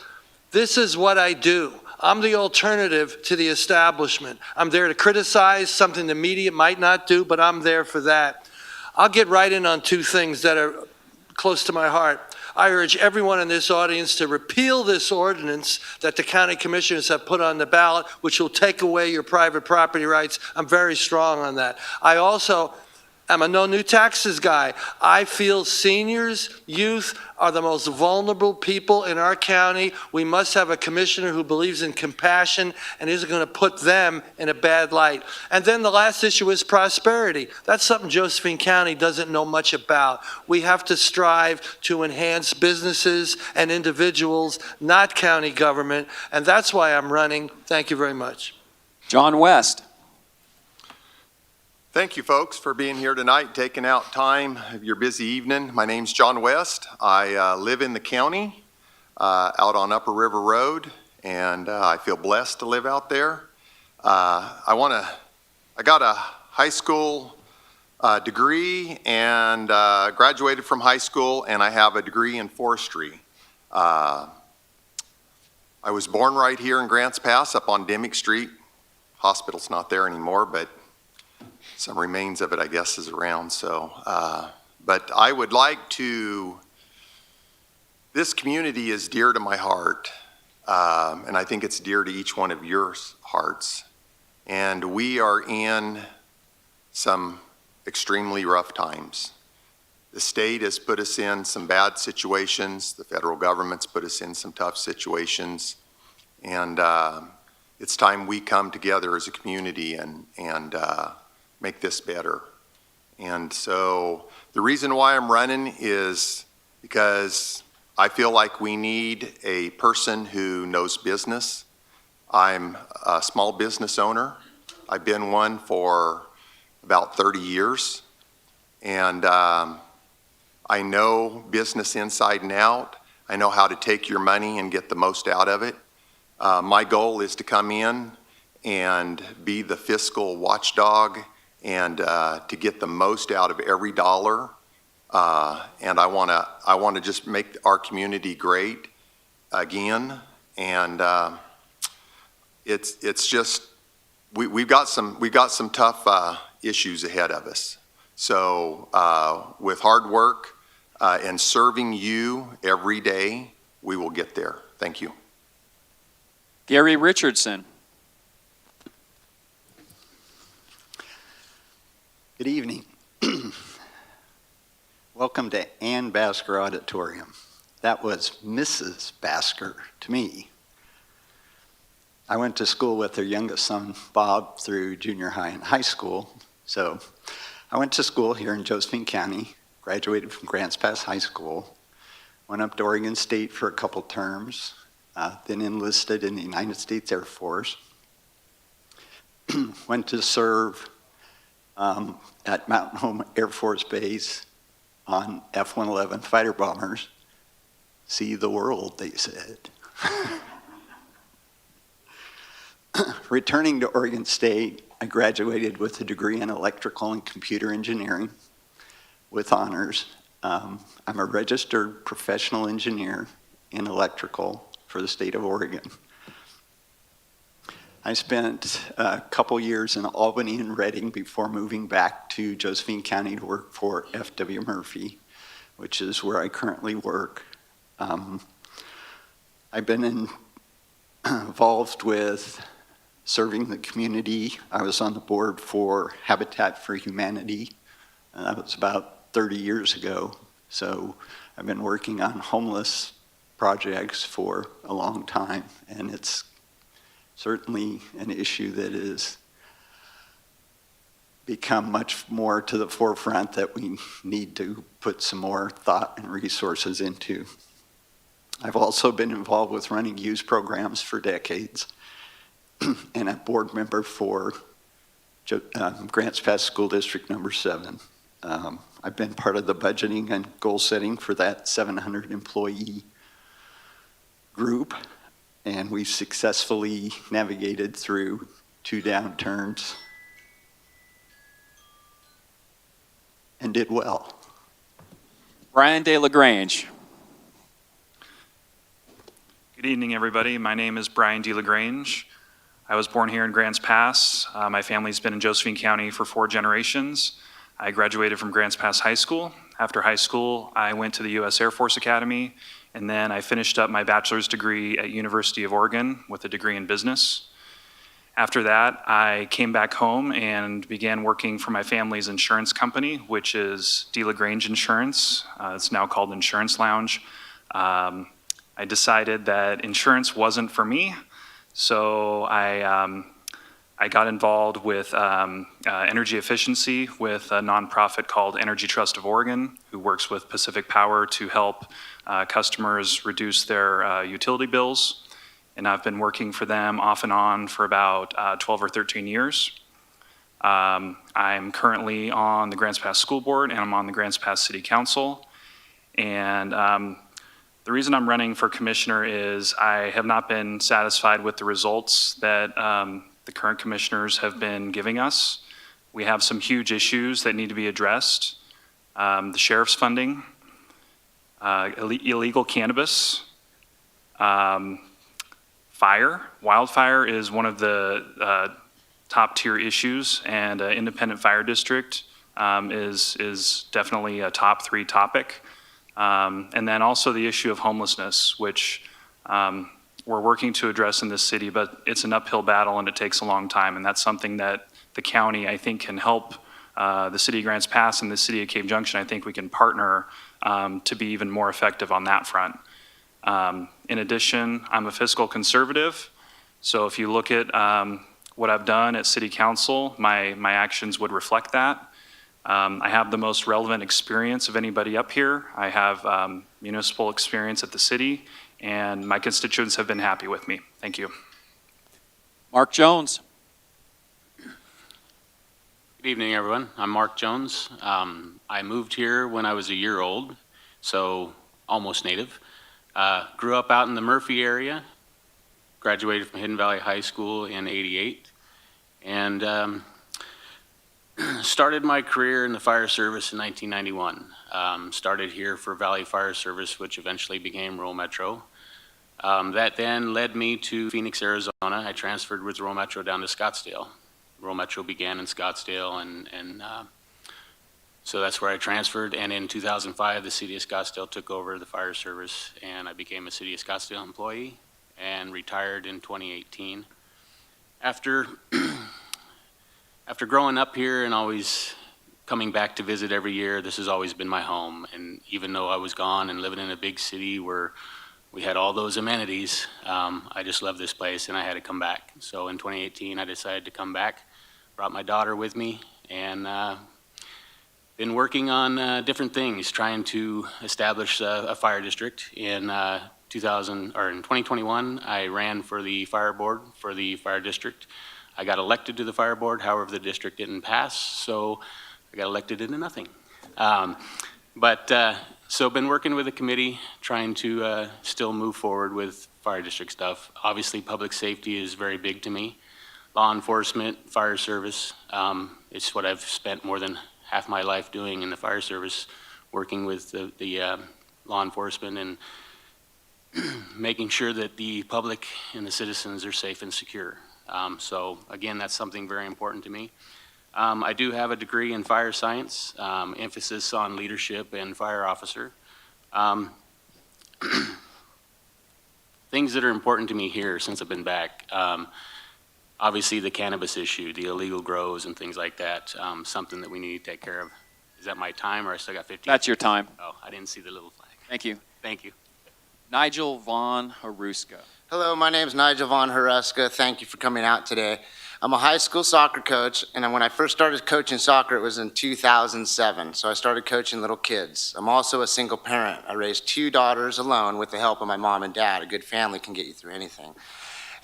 this is what I do. I'm the alternative to the establishment. I'm there to criticize something the media might not do, but I'm there for that. I'll get right in on 2 things that are close to my heart. I urge everyone in this audience to repeal this ordinance that the county commissioners have put on the ballot, which will take away your private property rights. I'm very strong on that. I also am a no new taxes guy. I feel seniors, youth are the most vulnerable people in our county. We must have a commissioner who believes in compassion and isn't going to put them in a bad light. And then the last issue is prosperity. That's something Josephine County doesn't know much about. We have to strive to enhance businesses and individuals, not county government. And that's why I'm running. Thank you very much. John West. Thank you, folks, for being here tonight, taking out time of your busy evening. My name's John West. I live in the county, out on Upper River Road, and I feel blessed to live out there. I got a high school degree and graduated from high school, and I have a degree in forestry. I was born right here in Grants Pass, up on Dimmick Street. Hospital's not there anymore, but some remains of it, I guess, is around. So, but I would like to, this community is dear to my heart, and I think it's dear to each one of your hearts. And we are in some extremely rough times. The state has put us in some bad situations. The federal government's put us in some tough situations. And it's time we come together as a community and make this better. And so the reason why I'm running is because I feel like we need a person who knows business. I'm a small business owner. I've been one for about 30 years. And I know business inside and out. I know how to take your money and get the most out of it. My goal is to come in and be the fiscal watchdog and to get the most out of every dollar. And I want to just make our community great again. And it's just we've got some tough issues ahead of us. So with hard work and serving you every day, we will get there. Thank you. Gary Richardson. Good evening. Welcome to Ann Basker Auditorium. That was Mrs. Basker to me. I went to school with her youngest son, Bob, through junior high and high school. So I went to school here in Josephine County, graduated from Grants Pass High School, went up to Oregon State for a couple terms, then enlisted in the United States Air Force, went to serve at Mountain Home Air Force Base on F-111 fighter bombers. See the world, they said. Returning to Oregon State, I graduated with a degree in electrical and computer engineering with honors. I'm a registered professional engineer in electrical for the state of Oregon. I spent a couple years in Albany and Redding before moving back to Josephine County to work for F.W. Murphy, which is where I currently work. I've been involved with serving the community. I was on the board for Habitat for Humanity, and that was about 30 years ago. So I've been working on homeless projects for a long time, and it's certainly an issue that has become much more to the forefront that we need to put some more thought and resources into. I've also been involved with running youth programs for decades and a board member for Grants Pass School District number 7. I've been part of the budgeting and goal setting for that 700 employee group, and we've successfully navigated through 2 downturns and did well. Brian De La Grange. Good evening, everybody. My name is Brian De La Grange. I was born here in Grants Pass. My family's been in Josephine County for 4 generations. I graduated from Grants Pass High School. After high school, I went to the U.S. Air Force Academy, and then I finished up my bachelor's degree at University of Oregon with a degree in business. After that, I came back home and began working for my family's insurance company, which is De La Grange Insurance. It's now called Insurance Lounge. I decided that insurance wasn't for me, so I got involved with energy efficiency with a nonprofit called Energy Trust of Oregon, who works with Pacific Power to help customers reduce their utility bills. And I've been working for them off and on for about 12 or 13 years. I'm currently on the Grants Pass School Board, and I'm on the Grants Pass City Council. And the reason I'm running for commissioner is I have not been satisfied with the results that the current commissioners have been giving us. We have some huge issues that need to be addressed. The sheriff's funding, illegal cannabis, Wildfire is one of the top tier issues, and independent fire district is definitely a top 3 topic. And then also the issue of homelessness, which we're working to address in this city, but it's an uphill battle and it takes a long time. And that's something that the county, I think, can help the city of Grants Pass and the city of Cave Junction. I think we can partner to be even more effective on that front. In addition, I'm a fiscal conservative. So if you look at what I've done at city council, my actions would reflect that. I have the most relevant experience of anybody up here. I have municipal experience at the city, and my constituents have been happy with me. Thank you. Mark Jones. Good evening, everyone. I'm Mark Jones. I moved here when I was a year old, so almost native. Grew up out in the Murphy area, graduated from Hidden Valley High School in '88, and started my career in the fire service in 1991. Started here for Valley Fire Service, which eventually became Rural Metro. That then led me to Phoenix, Arizona. I transferred with Rural Metro down to Scottsdale. Rural Metro began in Scottsdale, and so that's where I transferred. And in 2005, the city of Scottsdale took over the fire service, and I became a city of Scottsdale employee and retired in 2018. After growing up here and always coming back to visit every year, this has always been my home. And even though I was gone and living in a big city where we had all those amenities, I just love this place and I had to come back. So in 2018, I decided to come back, brought my daughter with me, and been working on different things, trying to establish a fire district. In 2021, I ran for the fire board for the fire district. I got elected to the fire board, however, the district didn't pass, so I got elected into nothing. So been working with the committee, trying to still move forward with fire district stuff. Obviously, public safety is very big to me. Law enforcement, fire service, it's what I've spent more than half my life doing in the fire service, working with the law enforcement and making sure that the public and the citizens are safe and secure. So again, that's something very important to me. I do have a degree in fire science, emphasis on leadership and fire officer. Things that are important to me here since I've been back, obviously the cannabis issue, the illegal grows and things like that, something that we need to take care of. Is that my time or I still got 15? That's your time. Oh, I didn't see the little flag. Thank you. Thank you. Nigel Von Haruska. Hello, my name is Nigel Von Haruska. Thank you for coming out today. I'm a high school soccer coach, and when I first started coaching soccer, it was in 2007, so I started coaching little kids. I'm also a single parent. I raised 2 daughters alone with the help of my mom and dad. A good family can get you through anything.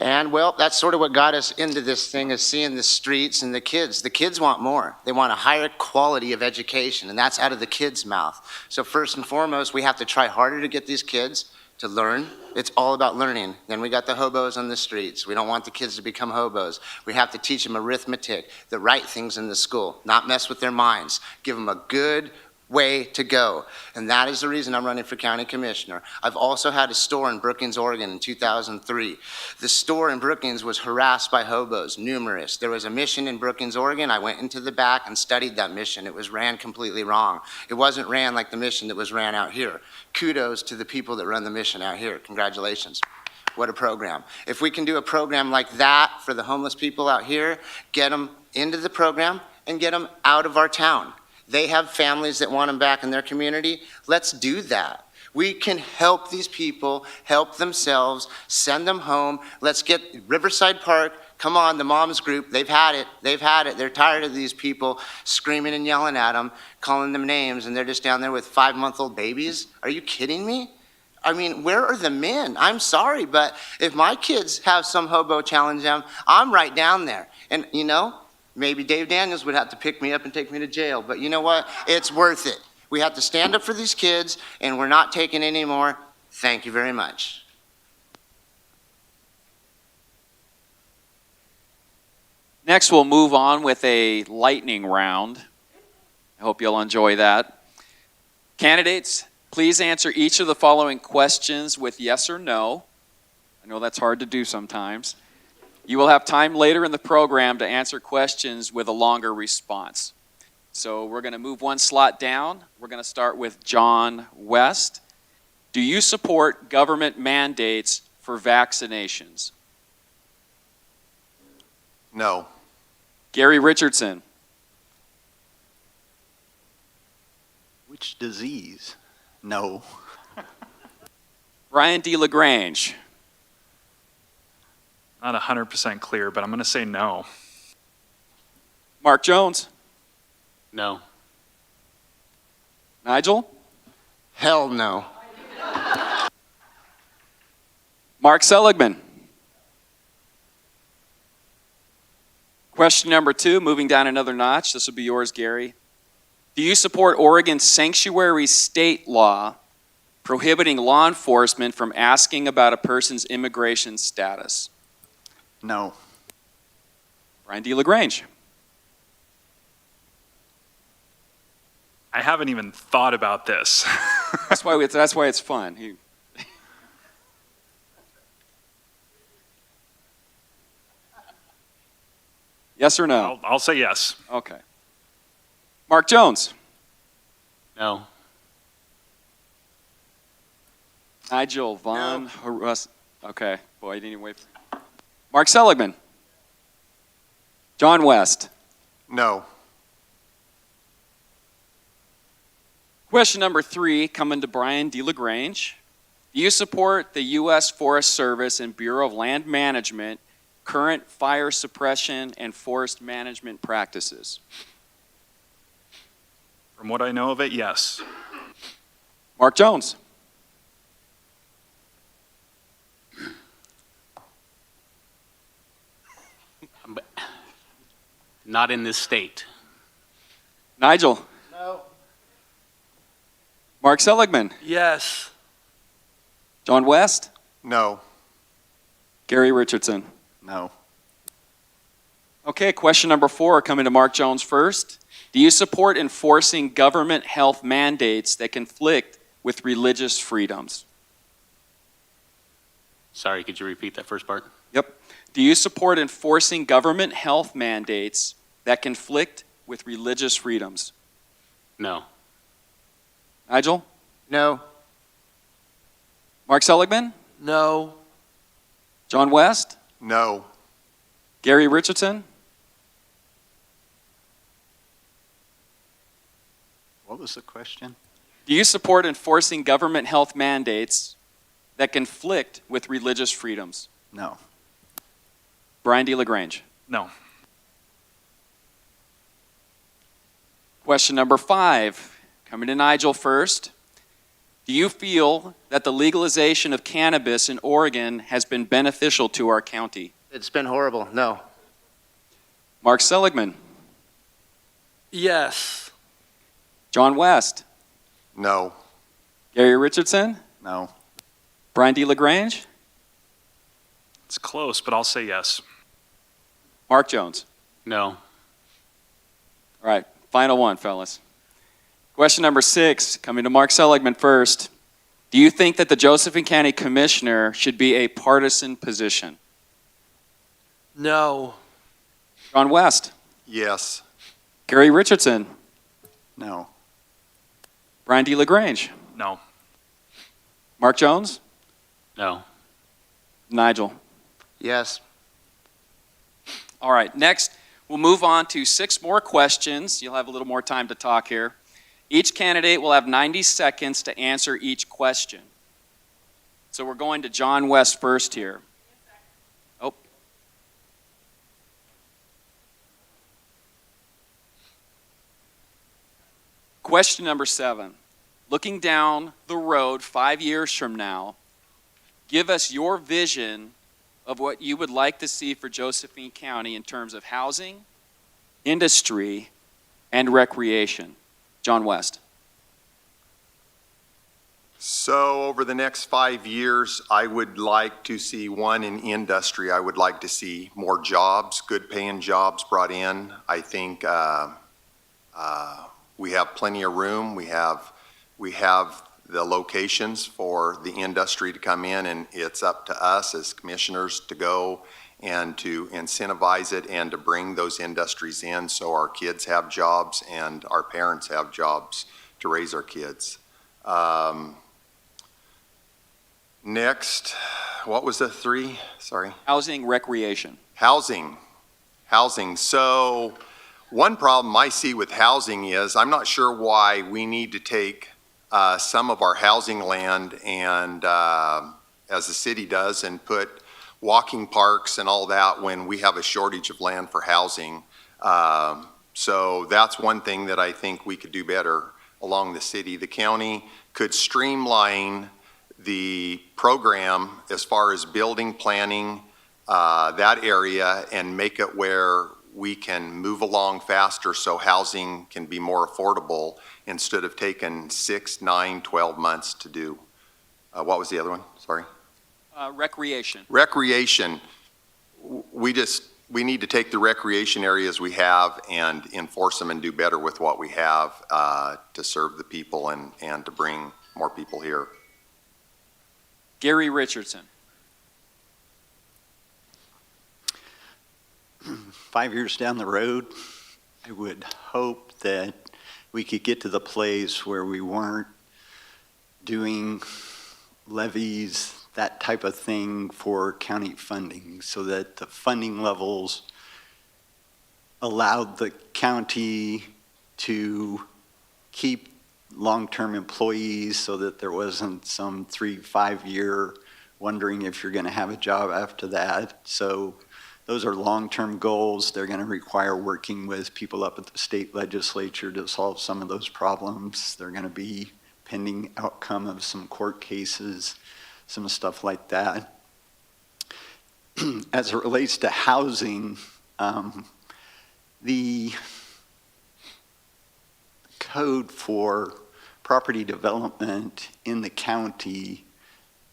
And, well, that's sort of what got us into this thing, is seeing the streets and the kids. The kids want more. They want a higher quality of education, and that's out of the kids' mouth. So first and foremost, we have to try harder to get these kids to learn. It's all about learning. Then we got the hobos on the streets. We don't want the kids to become hobos. We have to teach them arithmetic, the right things in the school, not mess with their minds. Give them a good way to go. And that is the reason I'm running for county commissioner. I've also had a store in Brookings, Oregon in 2003. The store in Brookings was harassed by hobos, numerous. There was a mission in Brookings, Oregon. I went into the back and studied that mission. It was ran completely wrong. It wasn't ran like the mission that was ran out here. Kudos to the people that run the mission out here. Congratulations. What a program. If we can do a program like that for the homeless people out here, get them into the program and get them out of our town. They have families that want them back in their community. Let's do that. We can help these people, help themselves, send them home. Let's get Riverside Park. Come on, the moms group, they've had it. They've had it. They're tired of these people screaming and yelling at them, calling them names, and they're just down there with 5-month-old babies. Are you kidding me? I mean, where are the men? I'm sorry, but if my kids have some hobo challenge them, I'm right down there. And you know, maybe Dave Daniels would have to pick me up and take me to jail, but you know what? It's worth it. We have to stand up for these kids, and we're not taking any more. Thank you very much. Next, we'll move on with a lightning round. I hope you'll enjoy that. Candidates, please answer each of the following questions with yes or no. I know that's hard to do sometimes. You will have time later in the program to answer questions with a longer response. So we're going to move one slot down. We're going to start with John West. Do you support government mandates for vaccinations? No. Gary Richardson. Which disease? No. Brian D. LaGrange. Not 100% clear, but I'm going to say no. Mark Jones. No. Nigel. Hell no. Mark Seligman. Question number 2, moving down another notch. This will be yours, Gary. Do you support Oregon's sanctuary state law prohibiting law enforcement from asking about a person's immigration status? No. Brian D. LaGrange. I haven't even thought about this. That's why it's fun. Yes or no? I'll say yes. Okay. Mark Jones. No. Nigel Vaughn. Okay. Boy, I didn't even wait. Mark Seligman. John West. No. Question number 3, coming to Brian D. LaGrange. Do you support the U.S. Forest Service and Bureau of Land Management current fire suppression and forest management practices? From what I know of it, yes. Mark Jones. Not in this state. Nigel. No. Mark Seligman. Yes. John West. No. Gary Richardson. No. Okay, question number 4, coming to Mark Jones first. Do you support enforcing government health mandates that conflict with religious freedoms? Sorry, could you repeat that first part? Yep. Do you support enforcing government health mandates that conflict with religious freedoms? No. Nigel? No. Mark Seligman? No. John West? No. Gary Richardson? What was the question? Do you support enforcing government health mandates that conflict with religious freedoms? No. Brian D. LaGrange. No. Question number 5, coming to Nigel first. Do you feel that the legalization of cannabis in Oregon has been beneficial to our county? It's been horrible. No. Mark Seligman. Yes. John West. No. Gary Richardson. No. Brian D. LaGrange. It's close, but I'll say yes. Mark Jones. No. All right, final one, fellas. Question number 6, coming to Mark Seligman first. Do you think that the Josephine County Commissioner should be a partisan position? No. John West. Yes. Gary Richardson. No. Brian D. LaGrange. No. Mark Jones. No. Nigel. Yes. All right, next we'll move on to 6 more questions. You'll have a little more time to talk here. Each candidate will have 90 seconds to answer each question. So we're going to John West first here. Oh. Question number 7. Looking down the road 5 years from now, give us your vision of what you would like to see for Josephine County in terms of housing, industry, and recreation. John West. So over the next 5 years, I would like to see, one, in industry. I would like to see more jobs, good paying jobs brought in. I think we have plenty of room. We have the locations for the industry to come in, and it's up to us as commissioners to go and to incentivize it and to bring those industries in so our kids have jobs and our parents have jobs to raise our kids. Next, what was the three? Sorry. Housing, recreation. Housing. So one problem I see with housing is I'm not sure why we need to take some of our housing land and, as the city does, and put walking parks and all that when we have a shortage of land for housing. So that's one thing that I think we could do better along the city. The county could streamline the program as far as building, planning, that area, and make it where we can move along faster so housing can be more affordable instead of taking 6, 9, 12 months to do. What was the other one? Sorry. Recreation. Recreation. We need to take the recreation areas we have and enforce them and do better with what we have to serve the people and to bring more people here. Gary Richardson. 5 years down the road, I would hope that we could get to the place where we weren't doing levies, that type of thing for county funding, so that the funding levels allowed the county to keep long-term employees so that there wasn't some 3-5 year wondering if you're going to have a job after that. So those are long-term goals. They're going to require working with people up at the state legislature to solve some of those problems. They're going to be pending outcome of some court cases, some stuff like that. As it relates to housing, the code for property development in the county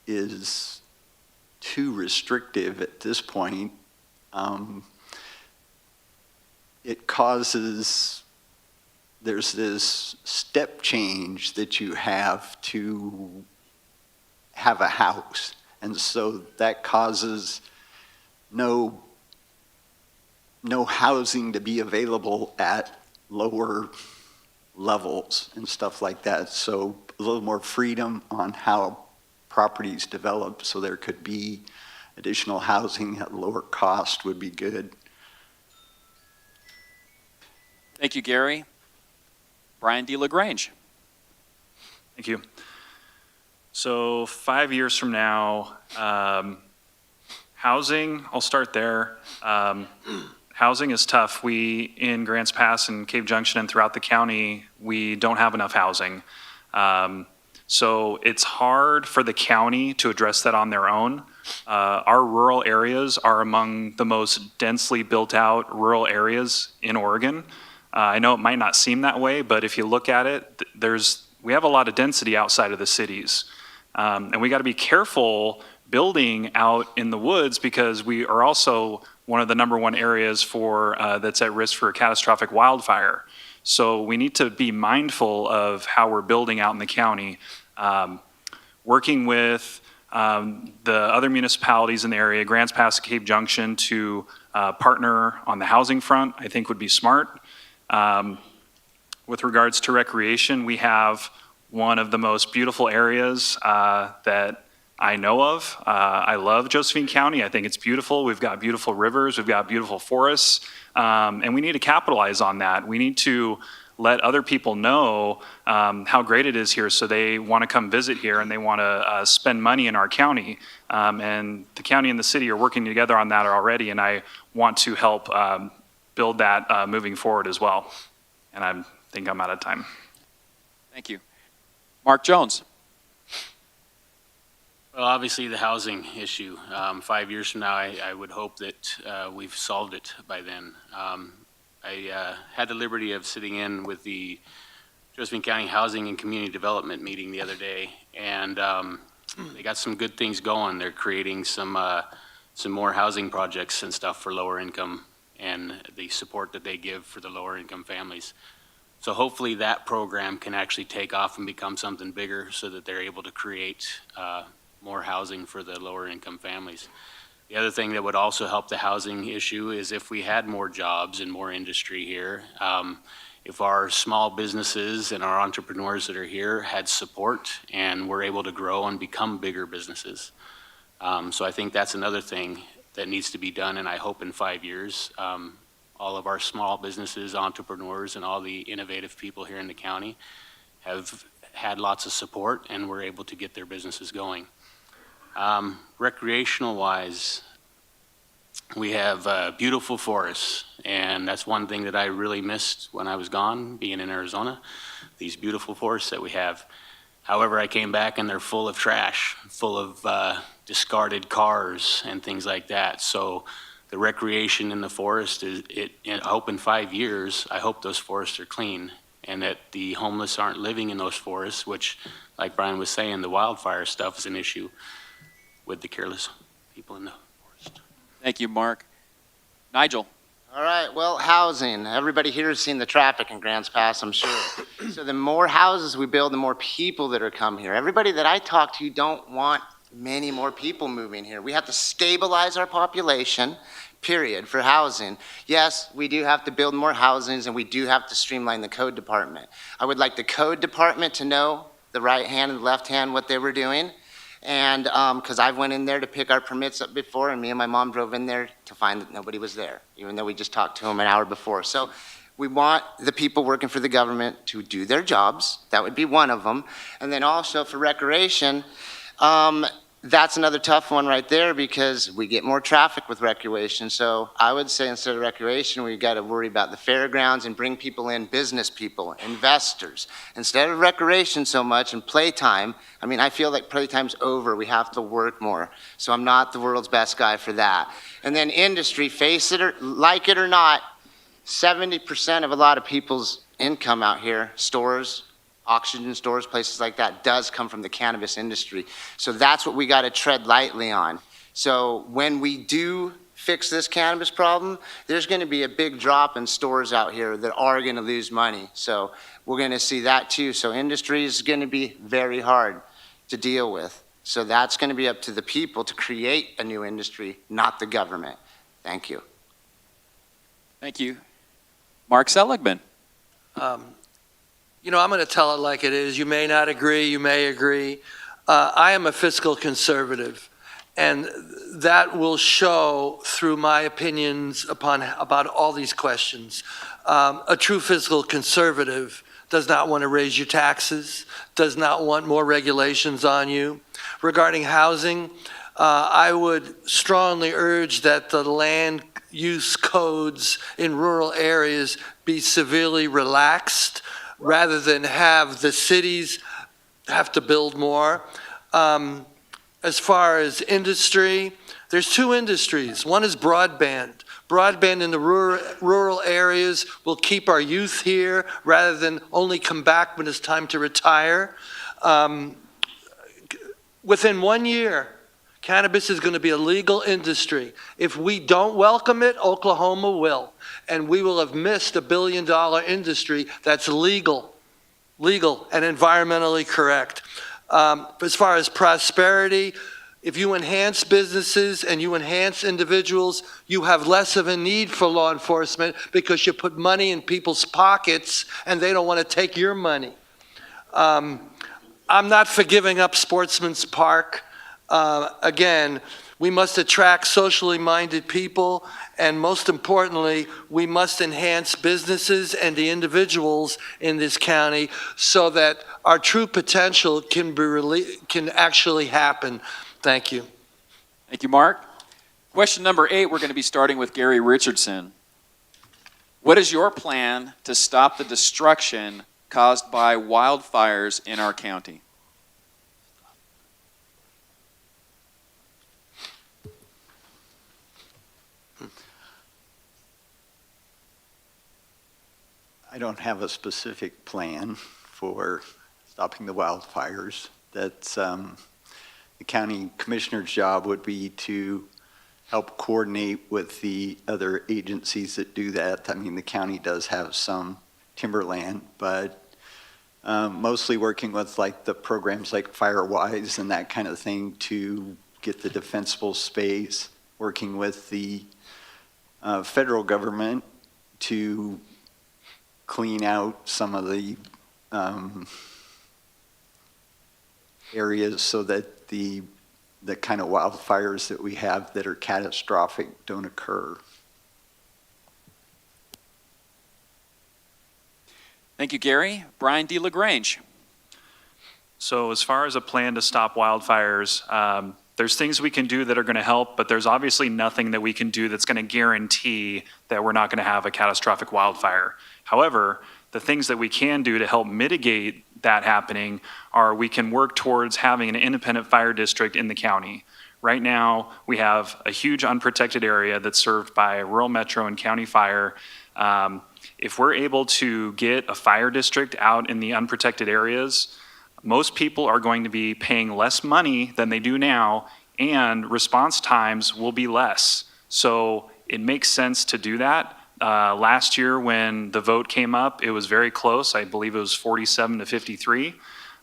is too restrictive at this point. It causes, there's this step change that you have to have a house. And so that causes no housing to be available at lower levels and stuff like that. So a little more freedom on how properties develop so there could be additional housing at lower cost would be good. Thank you, Gary. Brian D. LaGrange. Thank you. So 5 years from now, housing, I'll start there. Housing is tough. We, in Grants Pass and Cave Junction and throughout the county, we don't have enough housing. So it's hard for the county to address that on their own. Our rural areas are among the most densely built out rural areas in Oregon. I know it might not seem that way, but if you look at it, we have a lot of density outside of the cities. And we got to be careful building out in the woods because we are also one of the #1 areas for that's at risk for a catastrophic wildfire. So we need to be mindful of how we're building out in the county. Working with the other municipalities in the area, Grants Pass, Cave Junction, to partner on the housing front, I think would be smart. With regards to recreation, we have one of the most beautiful areas that I know of. I love Josephine County. I think it's beautiful. We've got beautiful rivers. We've got beautiful forests. And we need to capitalize on that. We need to let other people know how great it is here so they want to come visit here and they want to spend money in our county. And the county and the city are working together on that already, and I want to help build that moving forward as well. And I think I'm out of time. Thank you. Mark Jones. Well, obviously the housing issue. 5 years from now, I would hope that we've solved it by then. I had the liberty of sitting in with the Josephine County Housing and Community Development meeting the other day, and they got some good things going. They're creating some more housing projects and stuff for lower income and the support that they give for the lower income families. So hopefully that program can actually take off and become something bigger so that they're able to create more housing for the lower income families. The other thing that would also help the housing issue is if we had more jobs and more industry here. If our small businesses and our entrepreneurs that are here had support and were able to grow and become bigger businesses. So I think that's another thing that needs to be done, and I hope in 5 years, all of our small businesses, entrepreneurs, and all the innovative people here in the county have had lots of support and were able to get their businesses going. Recreational-wise, we have beautiful forests, and that's one thing that I really missed when I was gone, being in Arizona, these beautiful forests that we have. However, I came back and they're full of trash, full of discarded cars and things like that. So the recreation in the forest, I hope in 5 years, I hope those forests are clean and that the homeless aren't living in those forests, which, like Brian was saying, the wildfire stuff is an issue with the careless people in the forest. Thank you, Mark. Nigel. All right, well, housing. Everybody here has seen the traffic in Grants Pass, I'm sure. So the more houses we build, the more people that are come here. Everybody that I talk to don't want many more people moving here. We have to stabilize our population, period, for housing. Yes, we do have to build more housings, and we do have to streamline the code department. I would like the code department to know the right hand and the left hand what they were doing. And because I went in there to pick our permits up before, and me and my mom drove in there to find that nobody was there, even though we just talked to them an hour before. So we want the people working for the government to do their jobs. That would be one of them. And then also for recreation, that's another tough one right there because we get more traffic with recreation. So I would say instead of recreation, we've got to worry about the fairgrounds and bring people in, business people, investors. Instead of recreation so much and playtime, I mean, I feel like playtime's over. We have to work more. So I'm not the world's best guy for that. And then industry, face it or like it or not, 70% of a lot of people's income out here, stores, oxygen stores, places like that, does come from the cannabis industry. So that's what we got to tread lightly on. So when we do fix this cannabis problem, there's going to be a big drop in stores out here that are going to lose money. So we're going to see that too. So industry is going to be very hard to deal with. So that's going to be up to the people to create a new industry, not the government. Thank you. Thank you. Mark Seligman. You know, I'm going to tell it like it is. You may not agree, you may agree. I am a fiscal conservative, and that will show through my opinions about all these questions. A true fiscal conservative does not want to raise your taxes, does not want more regulations on you. Regarding housing, I would strongly urge that the land use codes in rural areas be severely relaxed, rather than have the cities have to build more. As far as industry, there's two industries. One is broadband. Broadband in the rural areas will keep our youth here rather than only come back when it's time to retire. Within 1 year, cannabis is going to be a legal industry. If we don't welcome it, Oklahoma will. And we will have missed $1 billion industry that's legal and environmentally correct. As far as prosperity, if you enhance businesses and you enhance individuals, you have less of a need for law enforcement because you put money in people's pockets and they don't want to take your money. I'm not for giving up Sportsman's Park. Again, we must attract socially minded people, and most importantly, we must enhance businesses and the individuals in this county so that our true potential can actually happen. Thank you. Thank you, Mark. Question number 8, we're going to be starting with Gary Richardson. What is your plan to stop the destruction caused by wildfires in our county? I don't have a specific plan for stopping the wildfires. That's the county commissioner's job would be to help coordinate with the other agencies that do that. I mean, the county does have some timberland, but mostly working with like the programs like Firewise and that kind of thing to get the defensible space, working with the federal government to clean out some of the areas so that the kind of wildfires that we have that are catastrophic don't occur. Thank you, Gary. Brian DeLagrange. So as far as a plan to stop wildfires, there's things we can do that are going to help, but there's obviously nothing that we can do that's going to guarantee that we're not going to have a catastrophic wildfire. However, the things that we can do to help mitigate that happening are we can work towards having an independent fire district in the county. Right now, we have a huge unprotected area that's served by rural metro and county fire. If we're able to get a fire district out in the unprotected areas, most people are going to be paying less money than they do now, and response times will be less. So it makes sense to do that. Last year when the vote came up, it was very close. I believe it was 47 to 53.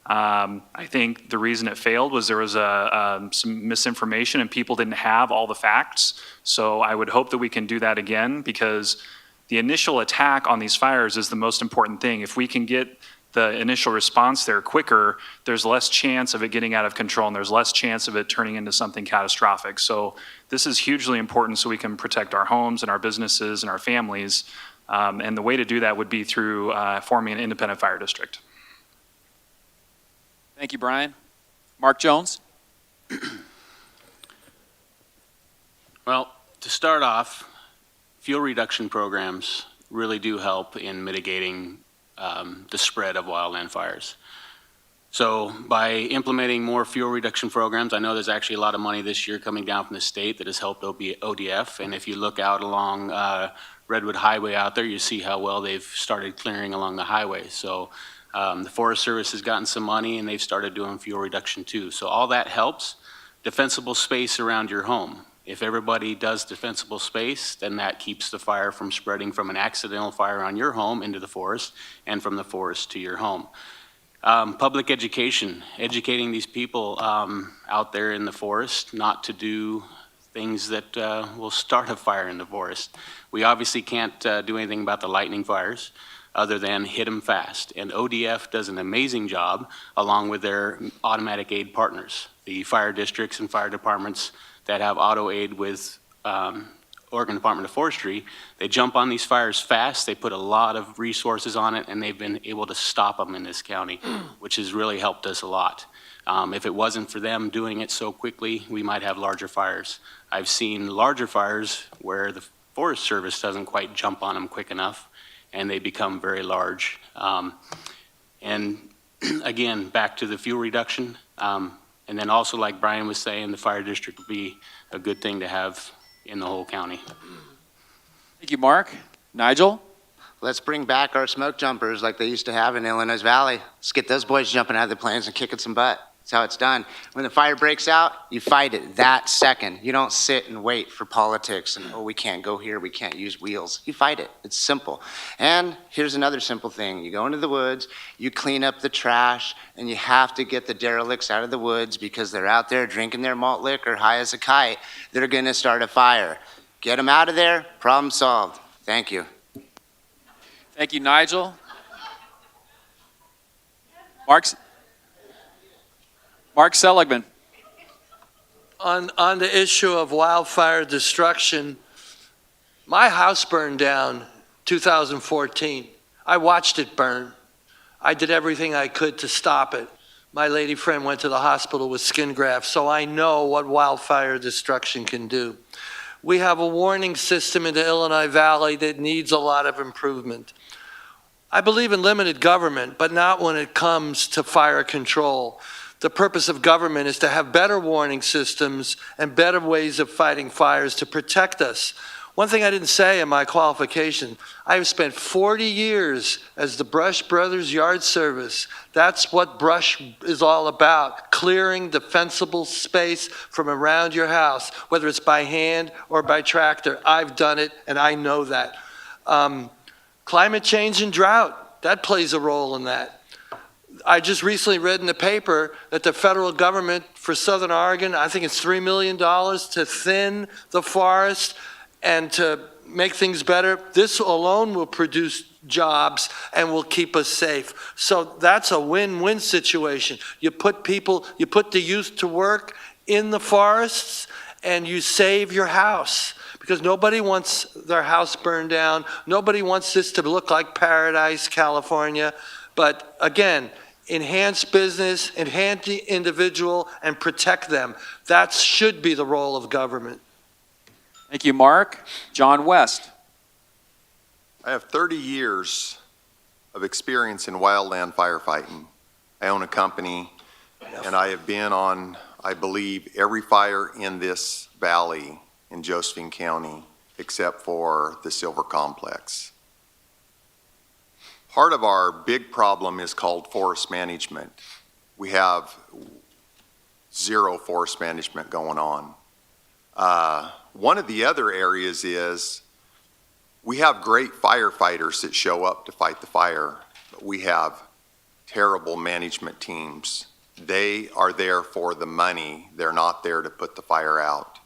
I think the reason it failed was there was some misinformation and people didn't have all the facts. So I would hope that we can do that again, because the initial attack on these fires is the most important thing. If we can get the initial response there quicker, there's less chance of it getting out of control and there's less chance of it turning into something catastrophic. So this is hugely important so we can protect our homes and our businesses and our families. And the way to do that would be through forming an independent fire district. Thank you, Brian. Mark Jones. Well, to start off, fuel reduction programs really do help in mitigating the spread of wildland fires. So by implementing more fuel reduction programs, I know there's actually a lot of money this year coming down from the state that has helped ODF. And if you look out along Redwood Highway out there, you see how well they've started clearing along the highway. So the Forest Service has gotten some money and they've started doing fuel reduction too. So all that helps. Defensible space around your home. If everybody does defensible space, then that keeps the fire from spreading from an accidental fire on your home into the forest and from the forest to your home. Public education, educating these people out there in the forest not to do things that will start a fire in the forest. We obviously can't do anything about the lightning fires other than hit them fast. And ODF does an amazing job along with their automatic aid partners, the fire districts and fire departments that have auto aid with Oregon Department of Forestry. They jump on these fires fast, they put a lot of resources on it, and they've been able to stop them in this county, which has really helped us a lot. If it wasn't for them doing it so quickly, we might have larger fires. I've seen larger fires where the Forest Service doesn't quite jump on them quick enough, and they become very large. And again, back to the fuel reduction, and then also, like Brian was saying, the fire district would be a good thing to have in the whole county. Thank you, Mark. Nigel? Let's bring back our smoke jumpers like they used to have in Illinois Valley. Let's get those boys jumping out of the planes and kicking some butt. That's how it's done. When the fire breaks out, you fight it that second. You don't sit and wait for politics and, oh, we can't go here, we can't use wheels. You fight it. It's simple. And here's another simple thing. You go into the woods, you clean up the trash, and you have to get the derelicts out of the woods because they're out there drinking their malt liquor high as a kite. They're going to start a fire. Get them out of there, problem solved. Thank you. Thank you, Nigel. Mark Seligman. On the issue of wildfire destruction, my house burned down 2014. I watched it burn. I did everything I could to stop it. My lady friend went to the hospital with skin grafts, so I know what wildfire destruction can do. We have a warning system in the Illinois Valley that needs a lot of improvement. I believe in limited government, but not when it comes to fire control. The purpose of government is to have better warning systems and better ways of fighting fires to protect us. One thing I didn't say in my qualification, I've spent 40 years as the Brush Brothers Yard Service. That's what brush is all about, clearing defensible space from around your house, whether it's by hand or by tractor. I've done it, and I know that. Climate change and drought, that plays a role in that. I just recently read in the paper that the federal government for Southern Oregon, I think it's $3 million to thin the forest and to make things better. This alone will produce jobs and will keep us safe. So that's a win-win situation. You put the youth to work in the forests and you save your house. Because nobody wants their house burned down. Nobody wants this to look like Paradise, California. But again, enhance business, enhance the individual, and protect them. That should be the role of government. Thank you, Mark. John West. I have 30 years of experience in wildland firefighting. I own a company, and I have been on, I believe, every fire in this valley in Josephine County, except for the Silver Complex. Part of our big problem is called forest management. We have zero forest management going on. One of the other areas is we have great firefighters that show up to fight the fire, but we have terrible management teams. They are there for the money. They're not there to put the fire out.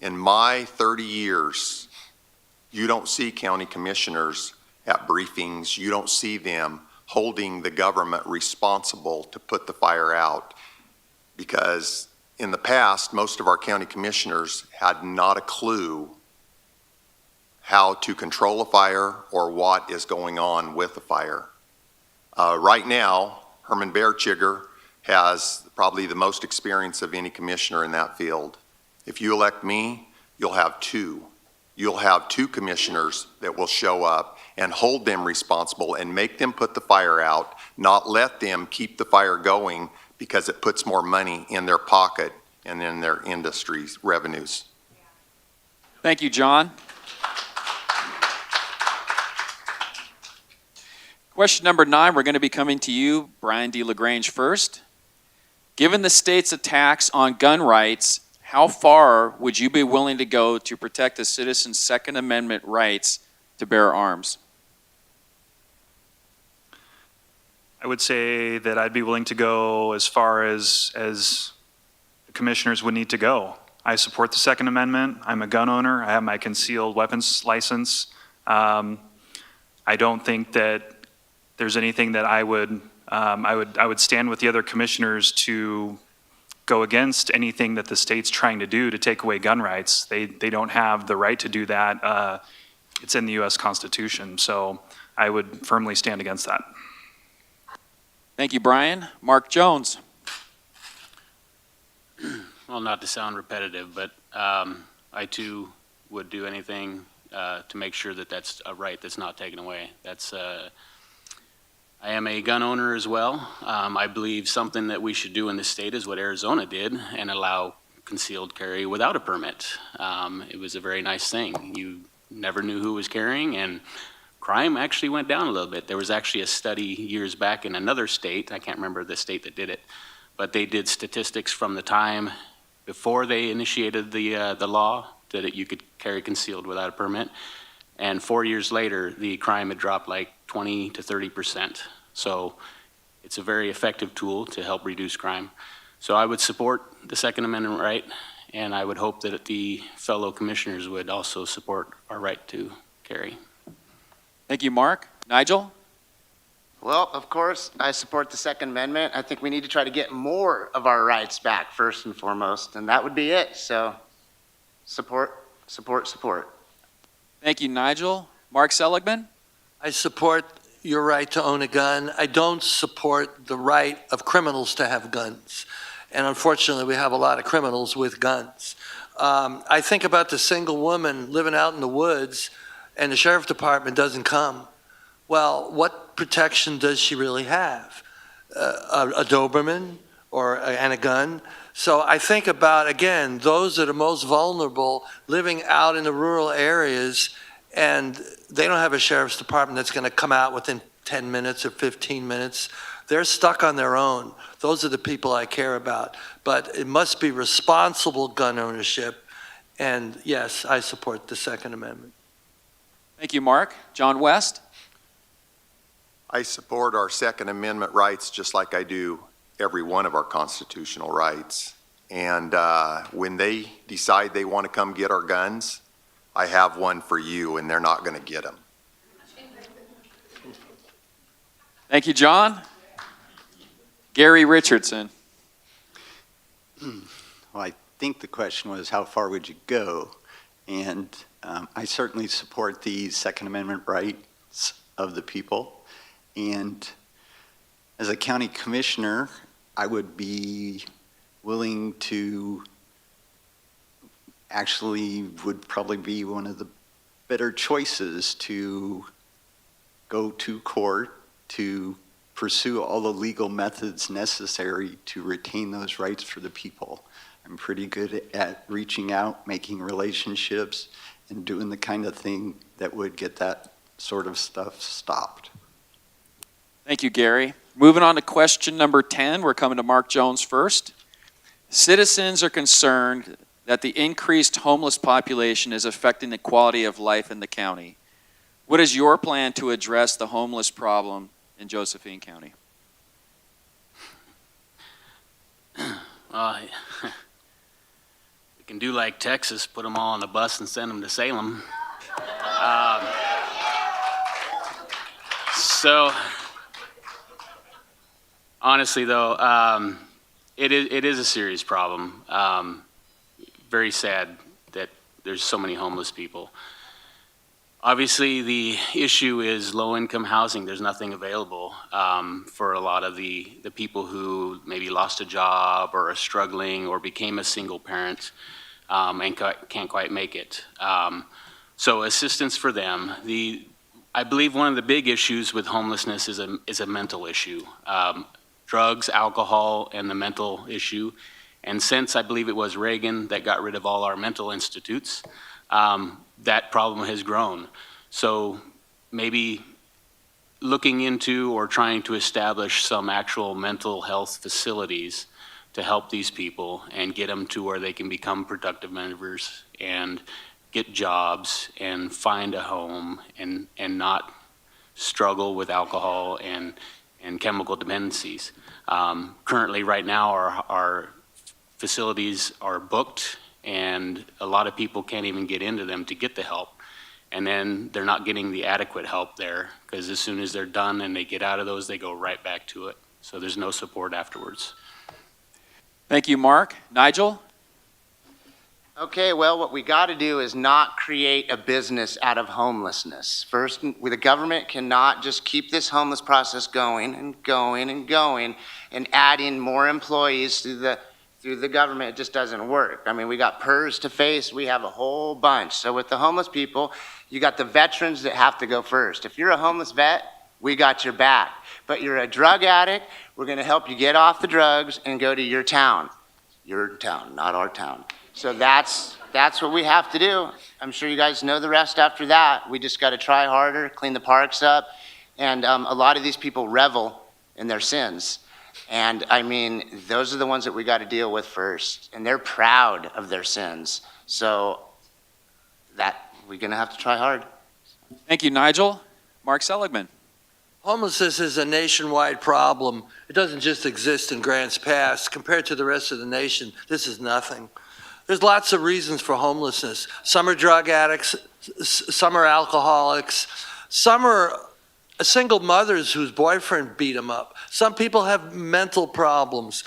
In my 30 years, you don't see county commissioners at briefings. You don't see them holding the government responsible to put the fire out, because in the past, most of our county commissioners had not a clue how to control a fire or what is going on with a fire. Right now, Herman Bearchigger has probably the most experience of any commissioner in that field. If you elect me, you'll have two. You'll have two commissioners that will show up and hold them responsible and make them put the fire out, not let them keep the fire going because it puts more money in their pocket and in their industry's revenues. Thank you, John. Question number 9, we're going to be coming to you, Brian D. LaGrange, first. Given the state's attacks on gun rights, how far would you be willing to go to protect a citizen's Second Amendment rights to bear arms? I would say that I'd be willing to go as far as the commissioners would need to go. I support the Second Amendment. I'm a gun owner. I have my concealed weapons license. I don't think that there's anything that I would stand with the other commissioners to go against anything that the state's trying to do to take away gun rights. They don't have the right to do that. It's in the U.S. Constitution, so I would firmly stand against that. Thank you, Brian. Mark Jones. Well, not to sound repetitive, but I too would do anything to make sure that that's a right that's not taken away. I am a gun owner as well. I believe something that we should do in this state is what Arizona did and allow concealed carry without a permit. It was a very nice thing. You never knew who was carrying, and crime actually went down a little bit. There was actually a study years back in another state, I can't remember the state that did it, but they did statistics from the time before they initiated the law that you could carry concealed without a permit. And 4 years later, the crime had dropped like 20 to 30%. So it's a very effective tool to help reduce crime. So I would support the Second Amendment right, and I would hope that the fellow commissioners would also support our right to carry. Thank you, Mark. Nigel? Well, of course, I support the Second Amendment. I think we need to try to get more of our rights back first and foremost, and that would be it. So support, support, support. Thank you, Nigel. Mark Seligman? I support your right to own a gun. I don't support the right of criminals to have guns. And unfortunately, we have a lot of criminals with guns. I think about the single woman living out in the woods and the sheriff department doesn't come. Well, what protection does she really have? A Doberman and a gun? So I think about, again, those that are most vulnerable living out in the rural areas, and they don't have a sheriff's department that's going to come out within 10 minutes or 15 minutes. They're stuck on their own. Those are the people I care about. But it must be responsible gun ownership. And yes, I support the Second Amendment. Thank you, Mark. John West? I support our Second Amendment rights just like I do every one of our constitutional rights. And when they decide they want to come get our guns, I have one for you, and they're not going to get them. Thank you, John. Gary Richardson. Well, I think the question was, how far would you go? And I certainly support the Second Amendment rights of the people. And as a county commissioner, I would be willing to, actually would probably be one of the better choices to go to court to pursue all the legal methods necessary to retain those rights for the people. I'm pretty good at reaching out, making relationships, and doing the kind of thing that would get that sort of stuff stopped. Thank you, Gary. Moving on to question number 10. We're coming to Mark Jones first. Citizens are concerned that the increased homeless population is affecting the quality of life in the county. What is your plan to address the homeless problem in Josephine County? We can do like Texas, put them all on a bus and send them to Salem. So, honestly though, it is a serious problem. Very sad that there's so many homeless people. Obviously, the issue is low-income housing. There's nothing available for a lot of the people who maybe lost a job or are struggling or became a single parent and can't quite make it. So assistance for them. I believe one of the big issues with homelessness is a mental issue. Drugs, alcohol, and the mental issue. And since I believe it was Reagan that got rid of all our mental institutes, that problem has grown. So maybe looking into or trying to establish some actual mental health facilities to help these people and get them to where they can become productive members and get jobs and find a home and not struggle with alcohol and chemical dependencies. Currently, right now, our facilities are booked, and a lot of people can't even get into them to get the help. And then they're not getting the adequate help there, because as soon as they're done and they get out of those, they go right back to it. So there's no support afterwards. Thank you, Mark. Nigel? Okay, well, what we got to do is not create a business out of homelessness. First, the government cannot just keep this homeless process going and going and going and add in more employees through the government. It just doesn't work. I mean, we got PERS to face. We have a whole bunch. So with the homeless people, you got the veterans that have to go first. If you're a homeless vet, we got your back. But you're a drug addict, we're going to help you get off the drugs and go to your town. Your town, not our town. So that's what we have to do. I'm sure you guys know the rest after that. We just got to try harder, clean the parks up. And a lot of these people revel in their sins. And I mean, those are the ones that we got to deal with first. And they're proud of their sins. So we're going to have to try hard. Thank you, Nigel. Mark Seligman. Homelessness is a nationwide problem. It doesn't just exist in Grants Pass. Compared to the rest of the nation, this is nothing. There's lots of reasons for homelessness. Some are drug addicts, some are alcoholics, some are single mothers whose boyfriend beat them up. Some people have mental problems,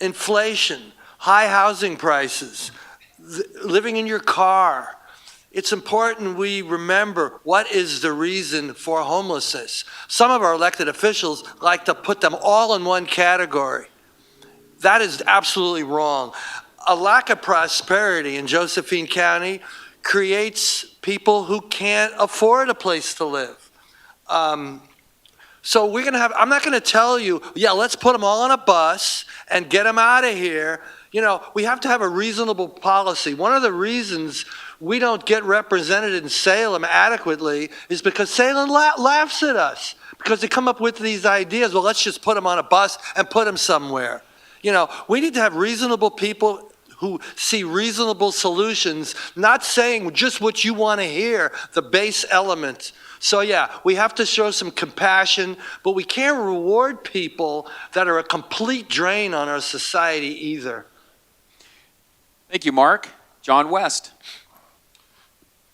inflation, high housing prices, living in your car. It's important we remember what is the reason for homelessness. Some of our elected officials like to put them all in one category. That is absolutely wrong. A lack of prosperity in Josephine County creates people who can't afford a place to live. So we're going to have, I'm not going to tell you, yeah, let's put them all on a bus and get them out of here. You know, we have to have a reasonable policy. One of the reasons we don't get represented in Salem adequately is because Salem laughs at us, because they come up with these ideas, well, let's just put them on a bus and put them somewhere. You know, we need to have reasonable people who see reasonable solutions, not saying just what you want to hear, the base elements. So yeah, we have to show some compassion, but we can't reward people that are a complete drain on our society either. Thank you, Mark. John West.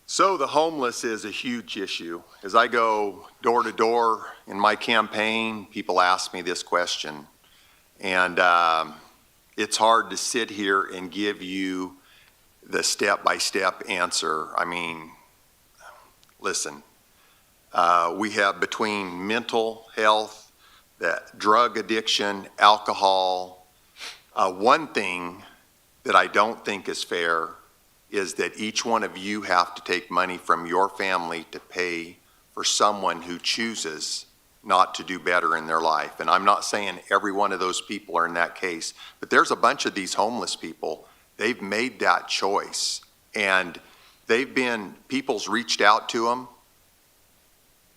So the homeless is a huge issue. As I go door to door in my campaign, people ask me this question. And it's hard to sit here and give you the step-by-step answer. I mean, listen, we have between mental health, that drug addiction, alcohol. One thing that I don't think is fair is that each one of you have to take money from your family to pay for someone who chooses not to do better in their life. And I'm not saying every one of those people are in that case, but there's a bunch of these homeless people. They've made that choice, and people's reached out to them.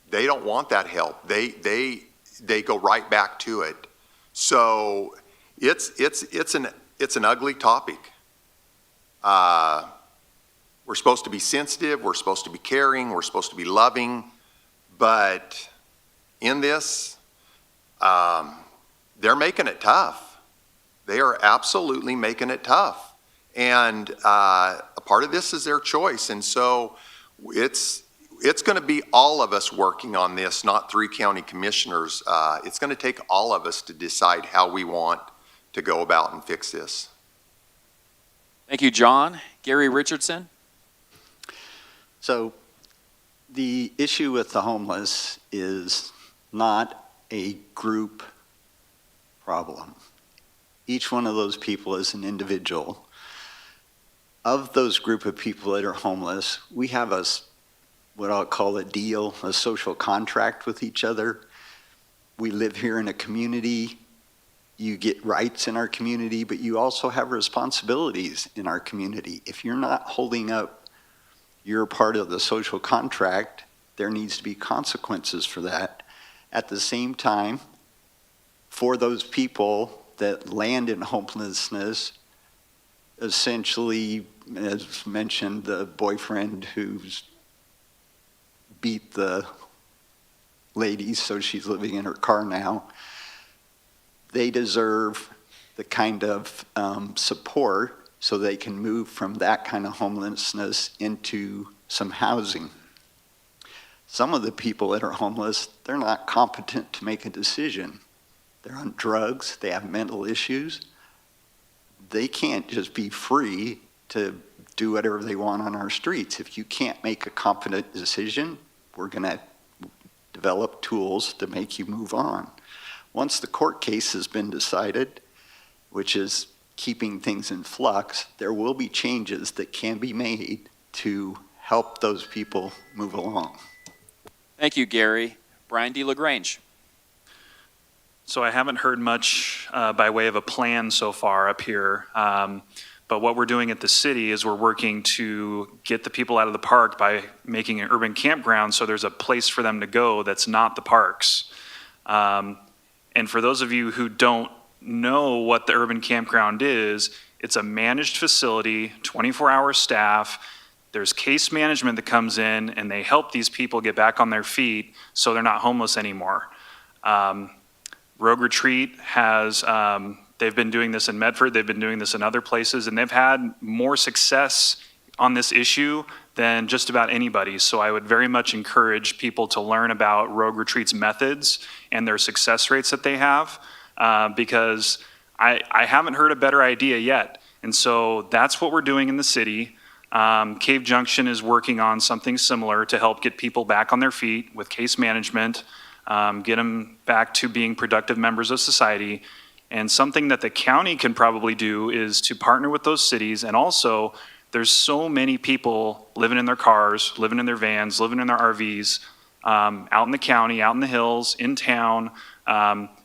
They don't want that help. They go right back to it. So it's an ugly topic. We're supposed to be sensitive, we're supposed to be caring, we're supposed to be loving, but in this, they're making it tough. They are absolutely making it tough. And a part of this is their choice. And so it's going to be all of us working on this, not 3 county commissioners. It's going to take all of us to decide how we want to go about and fix this. Thank you, John. Gary Richardson. So the issue with the homeless is not a group problem. Each one of those people is an individual. Of those group of people that are homeless, we have what I'll call a deal, a social contract with each other. We live here in a community. You get rights in our community, but you also have responsibilities in our community. If you're not holding up your part of the social contract, there needs to be consequences for that. At the same time, for those people that land in homelessness, essentially, as mentioned, the boyfriend who's beat the lady, so she's living in her car now, they deserve the kind of support so they can move from that kind of homelessness into some housing. Some of the people that are homeless, they're not competent to make a decision. They're on drugs, they have mental issues. They can't just be free to do whatever they want on our streets. If you can't make a competent decision, we're gonna develop tools to make you move on. Once the court case has been decided, which is keeping things in flux, there will be changes that can be made to help those people move along. Thank you, Gary. Brian D. LaGrange. So I haven't heard much by way of a plan so far up here. But what we're doing at the city is we're working to get the people out of the park by making an urban campground so there's a place for them to go that's not the parks. And for those of you who don't know what the urban campground is, it's a managed facility, 24-hour staff. There's case management that comes in and they help these people get back on their feet so they're not homeless anymore. Rogue Retreat has, they've been doing this in Medford, they've been doing this in other places, and they've had more success on this issue than just about anybody. So I would very much encourage people to learn about Rogue Retreat's methods and their success rates that they have, because I haven't heard a better idea yet. And so that's what we're doing in the city. Cave Junction is working on something similar to help get people back on their feet with case management, get them back to being productive members of society. And something that the county can probably do is to partner with those cities. And also, there's so many people living in their cars, living in their vans, living in their RVs, out in the county, out in the hills, in town.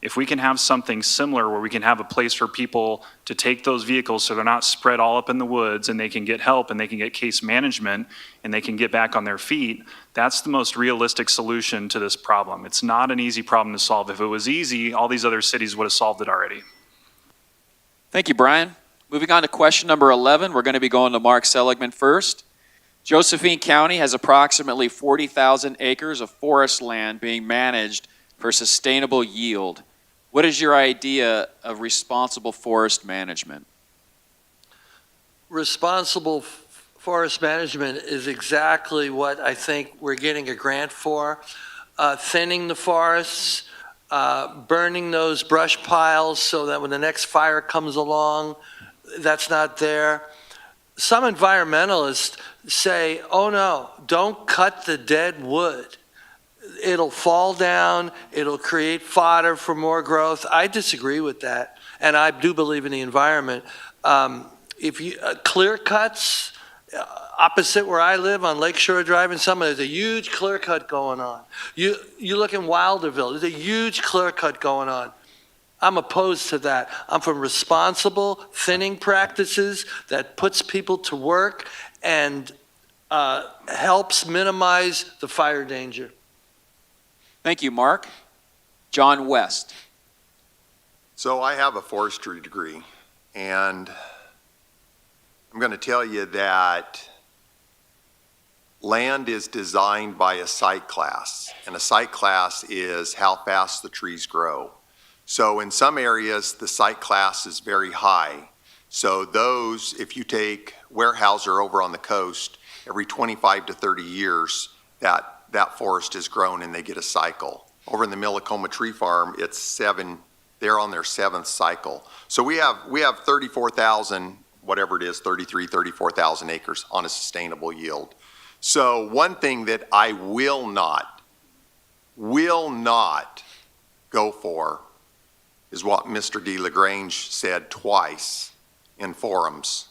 If we can have something similar where we can have a place for people to take those vehicles so they're not spread all up in the woods and they can get help and they can get case management and they can get back on their feet, that's the most realistic solution to this problem. It's not an easy problem to solve. If it was easy, all these other cities would have solved it already. Thank you, Brian. Moving on to question number 11, we're going to be going to Mark Seligman first. Josephine County has approximately 40,000 acres of forest land being managed for sustainable yield. What is your idea of responsible forest management? Responsible forest management is exactly what I think we're getting a grant for. Thinning the forests, burning those brush piles so that when the next fire comes along, that's not there. Some environmentalists say, oh no, don't cut the dead wood. It'll fall down, it'll create fodder for more growth. I disagree with that, and I do believe in the environment. If you clear cuts, opposite where I live on Lakeshore Drive in Summit, there's a huge clear cut going on. You look in Wilderville, there's a huge clear cut going on. I'm opposed to that. I'm for responsible thinning practices that puts people to work and helps minimize the fire danger. Thank you, Mark. John West. So I have a forestry degree, and I'm going to tell you that land is designed by a site class, and a site class is how fast the trees grow. So in some areas, the site class is very high. So those, if you take Weyerhaeuser over on the coast, every 25 to 30 years, that forest is grown and they get a cycle. Over in the Millicoma Tree Farm, it's 7, they're on their 7th cycle. So we have 34,000, whatever it is, 34,000 acres on a sustainable yield. So one thing that I will not go for is what Mr. DeLagrange said twice in forums.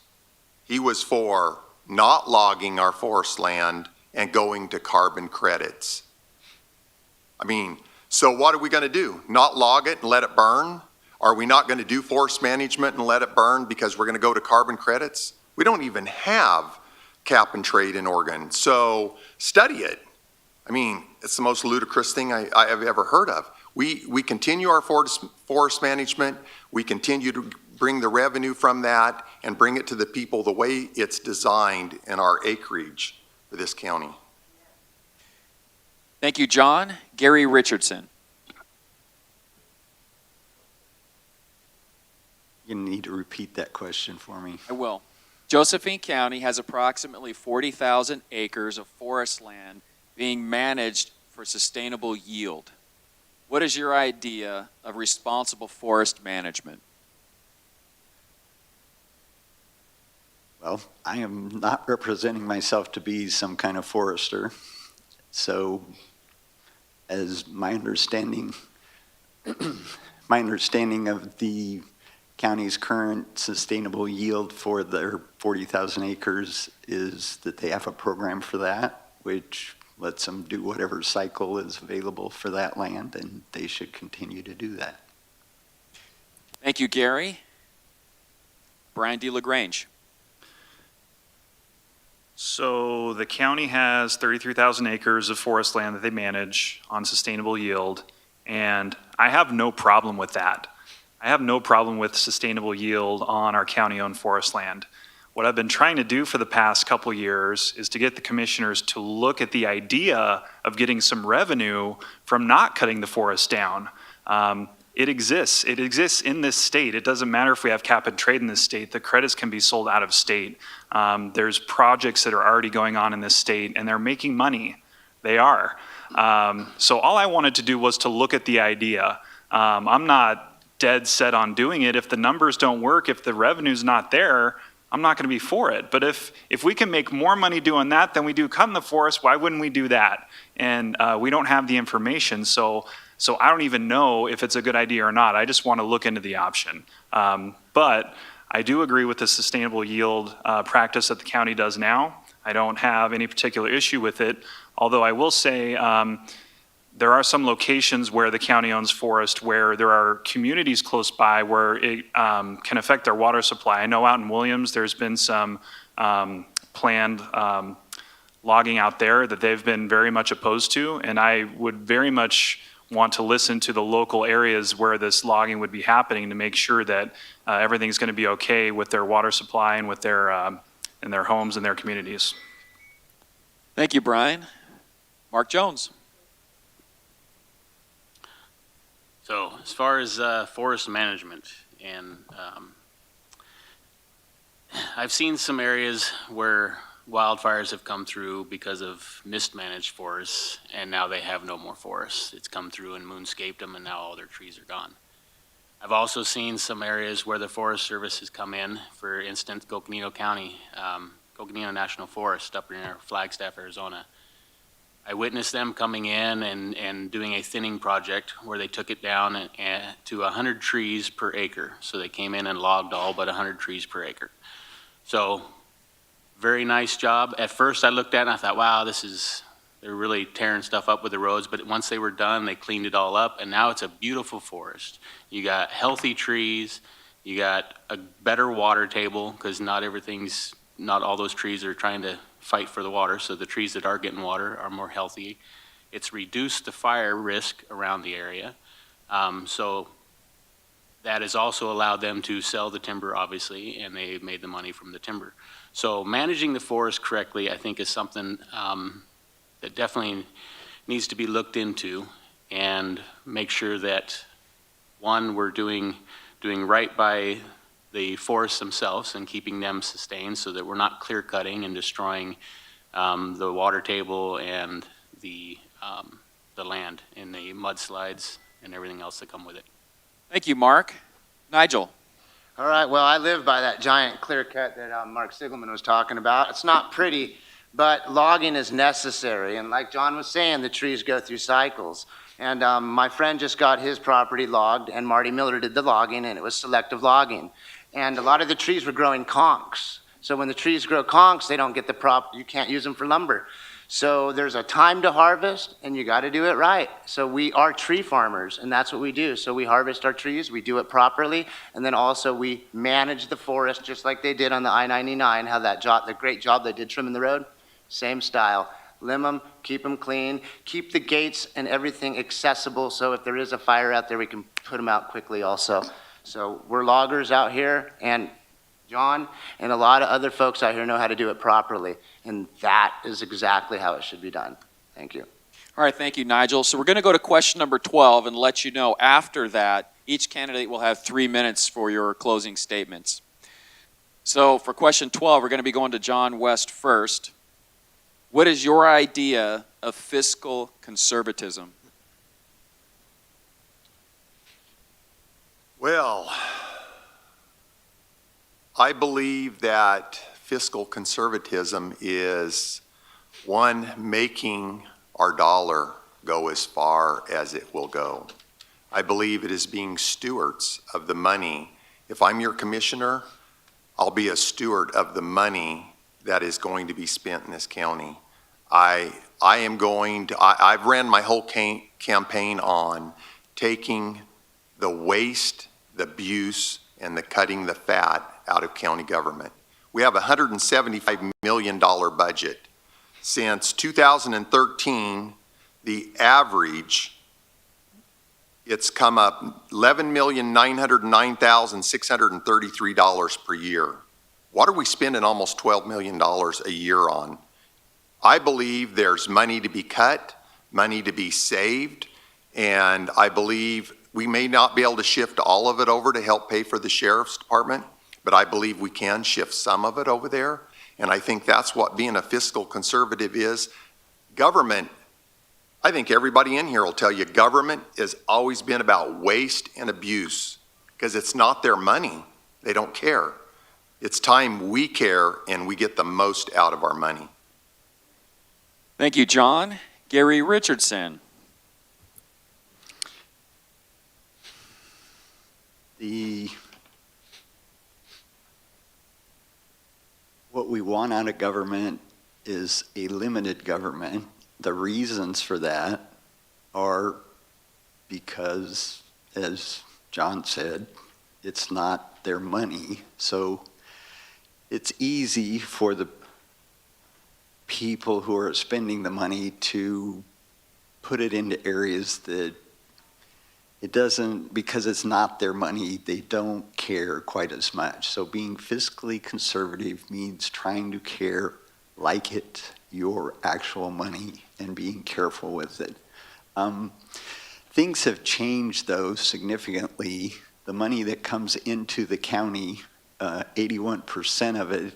He was for not logging our forest land and going to carbon credits. I mean, so what are we going to do? Not log it and let it burn? Are we not going to do forest management and let it burn because we're going to go to carbon credits? We don't even have cap and trade in Oregon, so study it. I mean, it's the most ludicrous thing I have ever heard of. We continue our forest management, we continue to bring the revenue from that and bring it to the people the way it's designed in our acreage for this county. Thank you, John. Gary Richardson. You need to repeat that question for me. I will. Josephine County has approximately 40,000 acres of forest land being managed for sustainable yield. What is your idea of responsible forest management? Well, I am not representing myself to be some kind of forester. So as my understanding of the county's current sustainable yield for their 40,000 acres is that they have a program for that, which lets them do whatever cycle is available for that land, and they should continue to do that. Thank you, Gary. Brian DeLagrange. So the county has 33,000 acres of forest land that they manage on sustainable yield, and I have no problem with that. I have no problem with sustainable yield on our county-owned forest land. What I've been trying to do for the past couple years is to get the commissioners to look at the idea of getting some revenue from not cutting the forest down. It exists. It exists in this state. It doesn't matter if we have cap and trade in this state. The credits can be sold out of state. There's projects that are already going on in this state, and they're making money. They are. So all I wanted to do was to look at the idea. I'm not dead set on doing it. If the numbers don't work, if the revenue's not there, I'm not going to be for it. But if we can make more money doing that than we do cutting the forest, why wouldn't we do that? And we don't have the information, so I don't even know if it's a good idea or not. I just want to look into the option. But I do agree with the sustainable yield practice that the county does now. I don't have any particular issue with it, although I will say there are some locations where the county owns forest where there are communities close by where it can affect their water supply. I know out in Williams there's been some planned logging out there that they've been very much opposed to, and I would very much want to listen to the local areas where this logging would be happening to make sure that everything's going to be okay with their water supply and with their in their homes and their communities. Thank you, Brian. Mark Jones. So as far as forest management, and I've seen some areas where wildfires have come through because of mismanaged forests, and now they have no more forests. It's come through and moonscaped them, and now all their trees are gone. I've also seen some areas where the Forest Service has come in, for instance, Coconino County, Coconino National Forest up near Flagstaff, Arizona. I witnessed them coming in and doing a thinning project where they took it down to 100 trees per acre. So they came in and logged all but 100 trees per acre. So very nice job. At first I looked at it and I thought, wow, they're really tearing stuff up with the roads. But once they were done, they cleaned it all up, and now it's a beautiful forest. You got healthy trees, you got a better water table, because not all those trees are trying to fight for the water, so the trees that are getting water are more healthy. It's reduced the fire risk around the area. So that has also allowed them to sell the timber, obviously, and they made the money from the timber. So managing the forest correctly, I think, is something that definitely needs to be looked into, and make sure that, one, we're doing right by the forests themselves and keeping them sustained, so that we're not clear cutting and destroying the water table and the land in the mudslides and everything else that come with it. Thank you, Mark. Nigel. All right, well, I live by that giant clear cut that Mark Sigelman was talking about. It's not pretty, but logging is necessary. And like John was saying, the trees go through cycles. And my friend just got his property logged, and Marty Miller did the logging, and it was selective logging. And a lot of the trees were growing conchs. So when the trees grow conchs, they don't get you can't use them for lumber. So there's a time to harvest, and you got to do it right. So we are tree farmers, and that's what we do. So we harvest our trees, we do it properly, and then also we manage the forest just like they did on the I-99, how the great job they did trimming the road, same style. Limb them, keep them clean, keep the gates and everything accessible, so if there is a fire out there, we can put them out quickly also. So we're loggers out here, and John and a lot of other folks out here know how to do it properly, and that is exactly how it should be done. Thank you. All right, thank you, Nigel. So we're going to go to question number 12 and let you know after that, each candidate will have 3 minutes for your closing statements. So for question 12, we're going to be going to John West first. What is your idea of fiscal conservatism? Well, I believe that fiscal conservatism is, one, making our dollar go as far as it will go. I believe it is being stewards of the money. If I'm your commissioner, I'll be a steward of the money that is going to be spent in this county. I've ran my whole campaign on taking the waste, the abuse, and the cutting the fat out of county government. We have a $175 million budget. Since 2013, the average, it's come up $11,909,633 per year. What are we spending almost $12 million a year on? I believe there's money to be cut, money to be saved, and I believe we may not be able to shift all of it over to help pay for the sheriff's department, but I believe we can shift some of it over there. And I think that's what being a fiscal conservative is. Government, I think everybody in here will tell you, government has always been about waste and abuse because it's not their money. They don't care. It's time we care and we get the most out of our money. Thank you, John. Gary Richardson. What we want out of government is a limited government. The reasons for that are because, as John said, it's not their money. So it's easy for the people who are spending the money to put it into areas that it doesn't, because it's not their money, they don't care quite as much. So being fiscally conservative means trying to care like it's your actual money and being careful with it. Things have changed, though, significantly. The money that comes into the county, 81% of it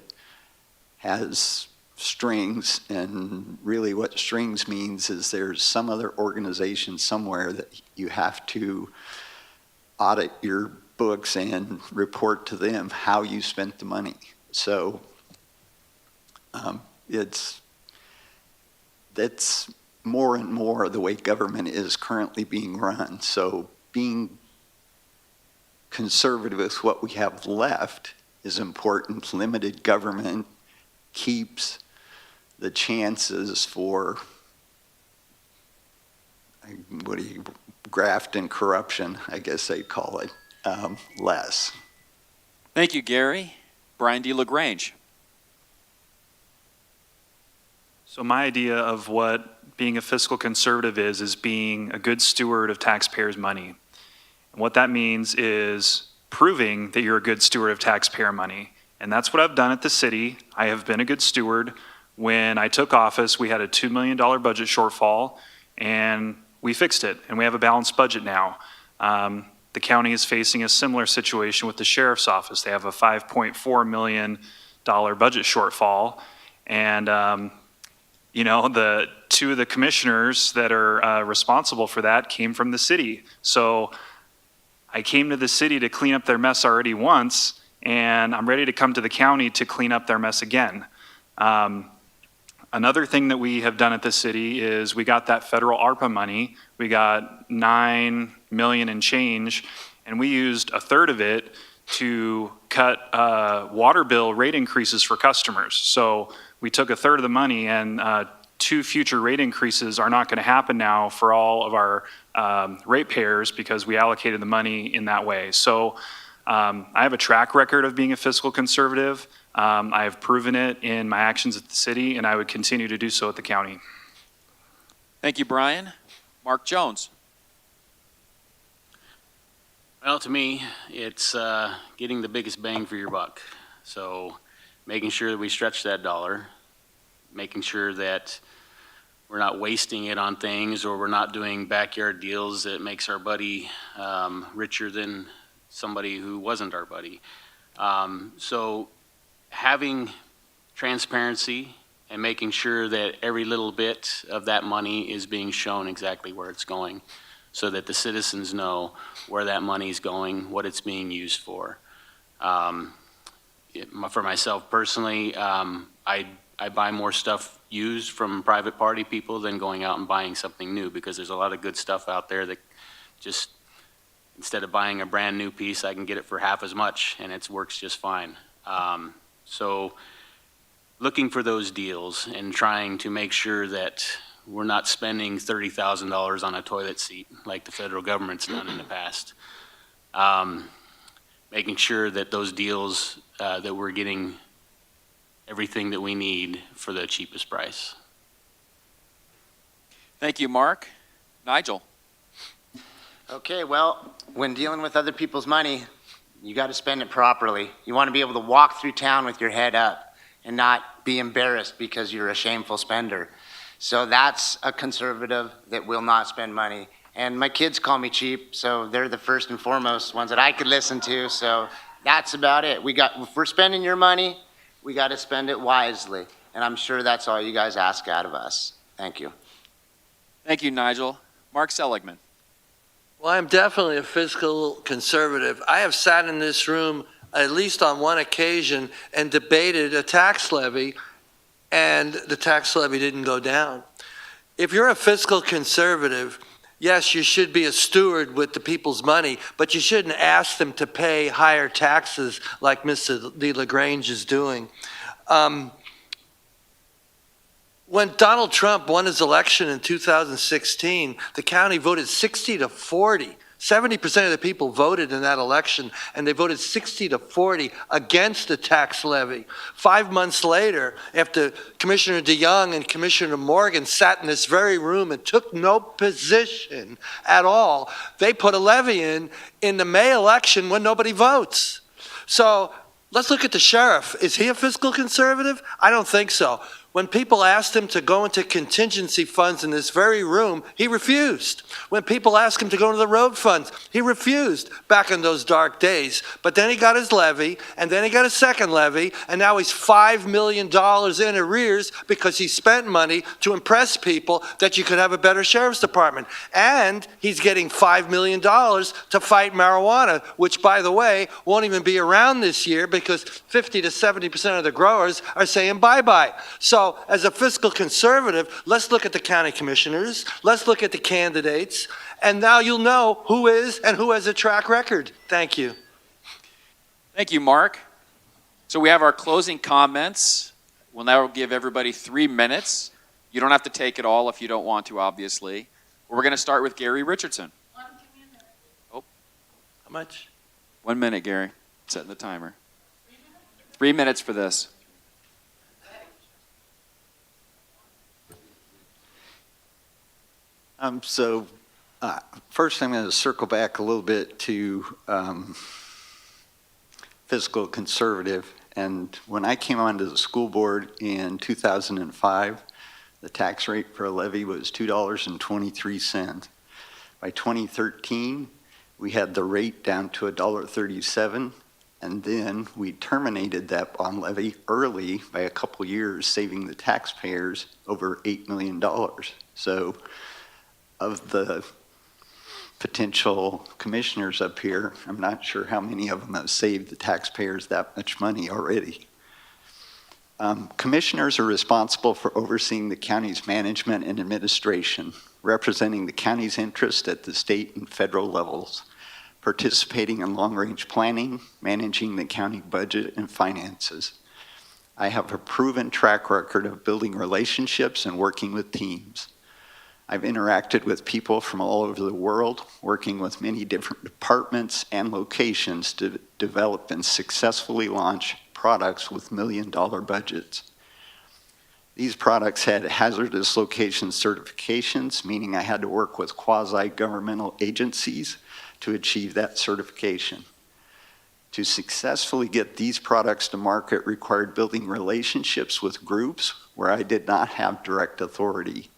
has strings, and really what strings means is there's some other organization somewhere that you have to audit your books and report to them how you spent the money. So that's more and more the way government is currently being run. So being conservative with what we have left is important. Limited government keeps the chances for graft and corruption, I guess they'd call it, less. Thank you, Gary. Brian D. LaGrange. So my idea of what being a fiscal conservative is being a good steward of taxpayers' money. And what that means is proving that you're a good steward of taxpayer money. And that's what I've done at the city. I have been a good steward. When I took office, we had a $2 million budget shortfall, and we fixed it, and we have a balanced budget now. The county is facing a similar situation with the sheriff's office. They have a $5.4 million budget shortfall, and you know, the two of the commissioners that are responsible for that came from the city. So I came to the city to clean up their mess already once, and I'm ready to come to the county to clean up their mess again. Another thing that we have done at the city is we got that federal ARPA money. We got $9 million and change, and we used a third of it to cut water bill rate increases for customers. So we took a third of the money, and 2 future rate increases are not going to happen now for all of our ratepayers because we allocated the money in that way. So I have a track record of being a fiscal conservative. I have proven it in my actions at the city, and I would continue to do so at the county. Thank you, Brian. Mark Jones. Well, to me, it's getting the biggest bang for your buck. So making sure that we stretch that dollar, making sure that we're not wasting it on things, or we're not doing backyard deals that makes our buddy richer than somebody who wasn't our buddy. So having transparency and making sure that every little bit of that money is being shown exactly where it's going, so that the citizens know where that money is going, what it's being used for. For myself personally, I buy more stuff used from private party people than going out and buying something new, because there's a lot of good stuff out there that just, instead of buying a brand new piece, I can get it for half as much, and it works just fine. So looking for those deals and trying to make sure that we're not spending $30,000 on a toilet seat like the federal government's done in the past. Making sure that those deals, that we're getting everything that we need for the cheapest price. Thank you, Mark. Nigel. Okay, well, when dealing with other people's money, you got to spend it properly. You want to be able to walk through town with your head up and not be embarrassed because you're a shameful spender. So that's a conservative that will not spend money. And my kids call me cheap, so they're the first and foremost ones that I could listen to. So that's about it. If we're spending your money, we got to spend it wisely. And I'm sure that's all you guys ask out of us. Thank you. Thank you, Nigel. Mark Seligman. Well, I'm definitely a fiscal conservative. I have sat in this room at least on one occasion and debated a tax levy, and the tax levy didn't go down. If you're a fiscal conservative, yes, you should be a steward with the people's money, but you shouldn't ask them to pay higher taxes like Mr. D. LaGrange is doing. When Donald Trump won his election in 2016, the county voted 60-40 70% of the people voted in that election, and they voted 60-40 against the tax levy. 5 months later, after Commissioner DeYoung and Commissioner Morgan sat in this very room and took no position at all, they put a levy in the May election when nobody votes. So let's look at the sheriff. Is he a fiscal conservative? I don't think so. When people asked him to go into contingency funds in this very room, he refused. When people asked him to go into the road funds, he refused back in those dark days. But then he got his levy, and then he got a second levy, and now he's $5 million in arrears because he spent money to impress people that you could have a better sheriff's department. And he's getting $5 million to fight marijuana, which, by the way, won't even be around this year because 50 to 70% of the growers are saying bye-bye. So as a fiscal conservative, let's look at the county commissioners, let's look at the candidates, and now you'll know who is and who has a track record. Thank you. Thank you, Mark. So we have our closing comments. We'll now give everybody 3 minutes. You don't have to take it all if you don't want to, obviously. We're going to start with Gary Richardson. Oh. How much? 1 minute, Gary. Setting the timer. 3 minutes for this. First I'm going to circle back a little bit to fiscal conservative. And when I came onto the school board in 2005, the tax rate for a levy was $2.23. By 2013, we had the rate down to $1.37. And then we terminated that bond levy early by a couple years, saving the taxpayers over $8 million. So of the potential commissioners up here, I'm not sure how many of them have saved the taxpayers that much money already. Commissioners are responsible for overseeing the county's management and administration, representing the county's interest at the state and federal levels, participating in long-range planning, managing the county budget and finances. I have a proven track record of building relationships and working with teams. I've interacted with people from all over the world, working with many different departments and locations to develop and successfully launch products with million-dollar budgets. These products had hazardous location certifications, meaning I had to work with quasi-governmental agencies to achieve that certification. To successfully get these products to market required building relationships with groups where I did not have direct authority.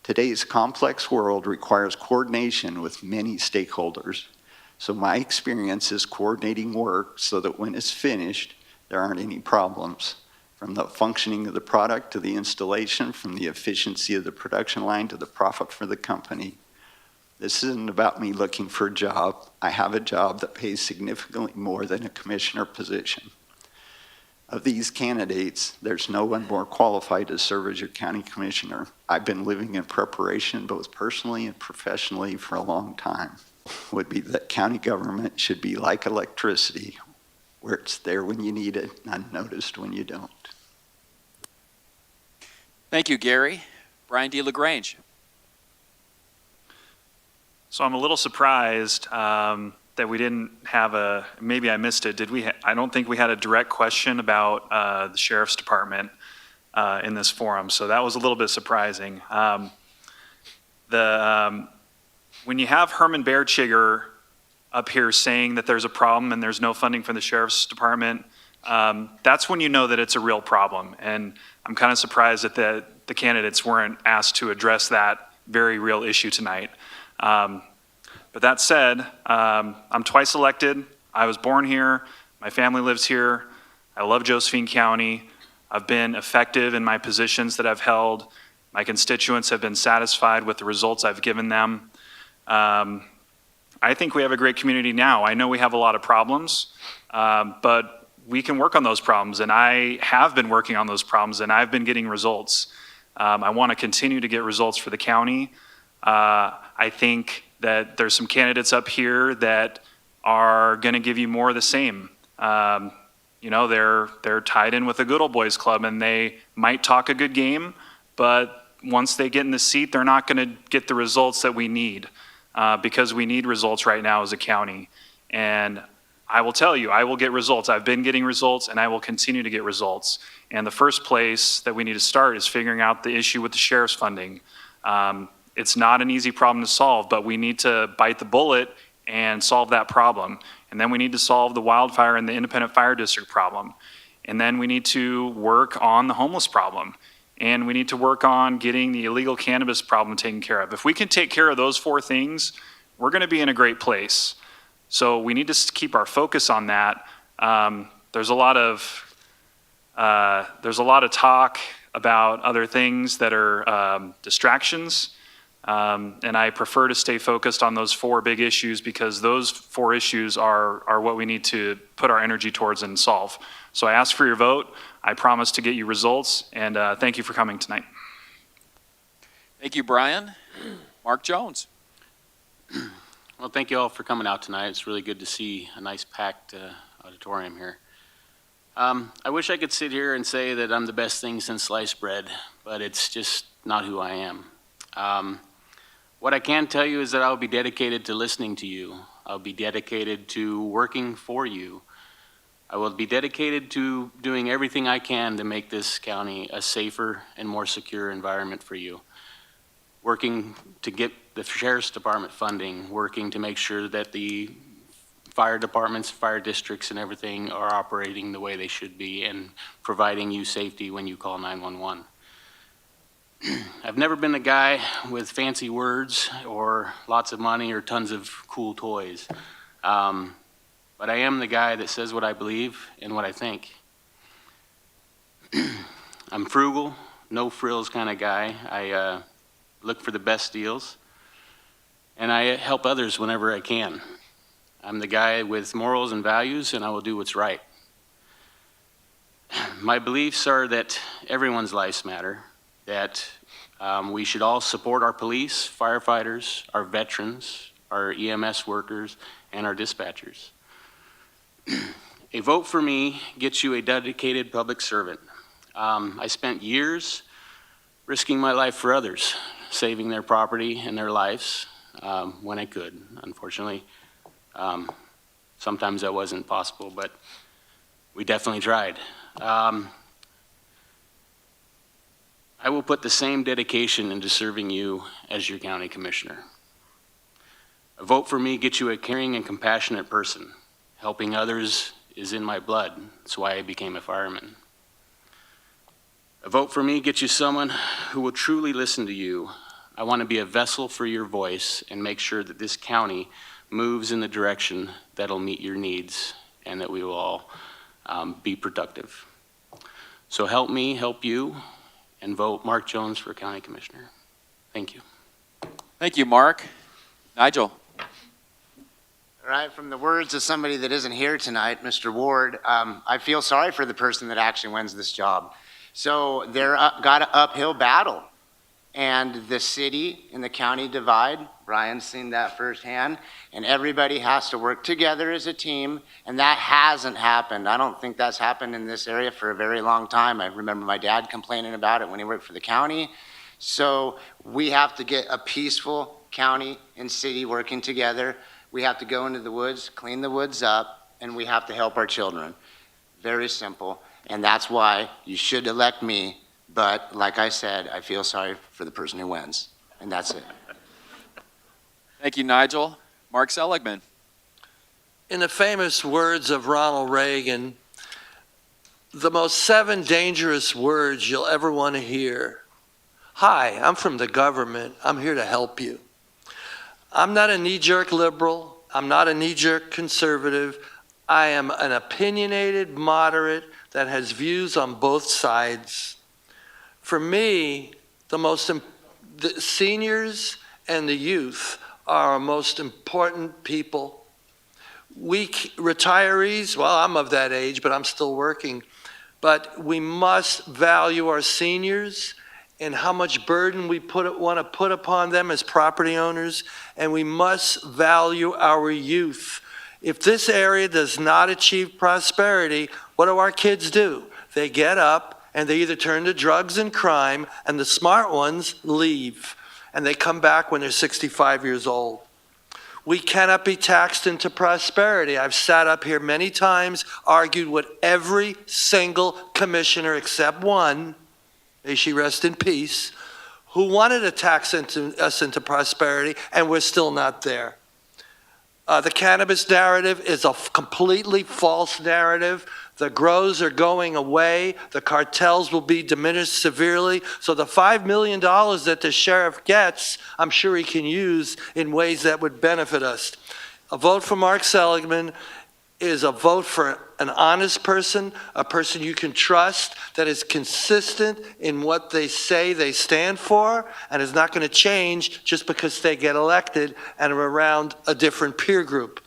Today's complex world requires coordination with many stakeholders. So my experience is coordinating work so that when it's finished, there aren't any problems. From the functioning of the product to the installation, from the efficiency of the production line to the profit for the company. This isn't about me looking for a job. I have a job that pays significantly more than a commissioner position. Of these candidates, there's no one more qualified to serve as your county commissioner. I've been living in preparation both personally and professionally for a long time. Would be that county government should be like electricity, where it's there when you need it, unnoticed when you don't. Thank you, Gary. Brian D. LaGrange. So I'm a little surprised that we didn't have maybe I missed it. I don't think we had a direct question about the Sheriff's Department in this forum, so that was a little bit surprising. When you have Herman Bearchigger up here saying that there's a problem and there's no funding for the Sheriff's Department, that's when you know that it's a real problem. And I'm kind of surprised that the candidates weren't asked to address that very real issue tonight. But that said, I'm twice elected. I was born here. My family lives here. I love Josephine County. I've been effective in my positions that I've held. My constituents have been satisfied with the results I've given them. I think we have a great community now. I know we have a lot of problems, but we can work on those problems, and I have been working on those problems, and I've been getting results. I want to continue to get results for the county. I think that there's some candidates up here that are going to give you more of the same. They're tied in with the good old boys club, and they might talk a good game, but once they get in the seat, they're not going to get the results that we need. because we need results right now as a county. And I will tell you, I will get results. I've been getting results, and I will continue to get results. And the first place that we need to start is figuring out the issue with the sheriff's funding. It's not an easy problem to solve, but we need to bite the bullet and solve that problem. And then we need to solve the wildfire and the independent fire district problem. And then we need to work on the homeless problem. And we need to work on getting the illegal cannabis problem taken care of. If we can take care of those 4 things, we're going to be in a great place. So we need to keep our focus on that. There's a lot of talk about other things that are distractions. And I prefer to stay focused on those 4 big issues, because those 4 issues are what we need to put our energy towards and solve. So I ask for your vote. I promise to get you results, and thank you for coming tonight. Thank you, Brian. Mark Jones. Well, thank you all for coming out tonight. It's really good to see a nice packed auditorium here. I wish I could sit here and say that I'm the best thing since sliced bread, but it's just not who I am. What I can tell you is that I'll be dedicated to listening to you. I'll be dedicated to working for you. I will be dedicated to doing everything I can to make this county a safer and more secure environment for you. Working to get the Sheriff's Department funding, working to make sure that the fire departments, fire districts, and everything are operating the way they should be, and providing you safety when you call 911. I've never been a guy with fancy words or lots of money or tons of cool toys. But I am the guy that says what I believe and what I think. I'm frugal, no frills kind of guy. I look for the best deals, and I help others whenever I can. I'm the guy with morals and values, and I will do what's right. My beliefs are that everyone's lives matter, that we should all support our police, firefighters, our veterans, our EMS workers, and our dispatchers. A vote for me gets you a dedicated public servant. I spent years risking my life for others, saving their property and their lives when I could. Unfortunately, sometimes that wasn't possible, but we definitely tried. I will put the same dedication into serving you as your county commissioner. A vote for me gets you a caring and compassionate person. Helping others is in my blood. That's why I became a fireman. A vote for me gets you someone who will truly listen to you. I want to be a vessel for your voice and make sure that this county moves in the direction that'll meet your needs and that we will all be productive. So help me help you, and vote Mark Jones for County Commissioner. Thank you. Thank you, Mark. Nigel. All right, from the words of somebody that isn't here tonight, Mr. Ward, I feel sorry for the person that actually wins this job. So they're got an uphill battle, and the city and the county divide. Brian's seen that firsthand, and everybody has to work together as a team, and that hasn't happened. I don't think that's happened in this area for a very long time. I remember my dad complaining about it when he worked for the county. So we have to get a peaceful county and city working together. We have to go into the woods, clean the woods up, and we have to help our children. Very simple, and that's why you should elect me. But like I said, I feel sorry for the person who wins, and that's it. Thank you, Nigel. Mark Seligman. In the famous words of Ronald Reagan, the most 7 dangerous words you'll ever want to hear. Hi, I'm from the government. I'm here to help you. I'm not a knee-jerk liberal. I'm not a knee-jerk conservative. I am an opinionated moderate that has views on both sides. For me, the seniors and the youth are our most important people. We retirees, well, I'm of that age, but I'm still working. But we must value our seniors and how much burden we want to put upon them as property owners, and we must value our youth. If this area does not achieve prosperity, what do our kids do? They get up and they either turn to drugs and crime, and the smart ones leave, and they come back when they're 65 years old. We cannot be taxed into prosperity. I've sat up here many times, argued with every single commissioner except one, may she rest in peace, who wanted to tax us into prosperity, and we're still not there. The cannabis narrative is a completely false narrative. The grows are going away. The cartels will be diminished severely. So the $5 million that the sheriff gets, I'm sure he can use in ways that would benefit us. A vote for Mark Seligman is a vote for an honest person, a person you can trust, that is consistent in what they say they stand for, and is not going to change just because they get elected and are around a different peer group.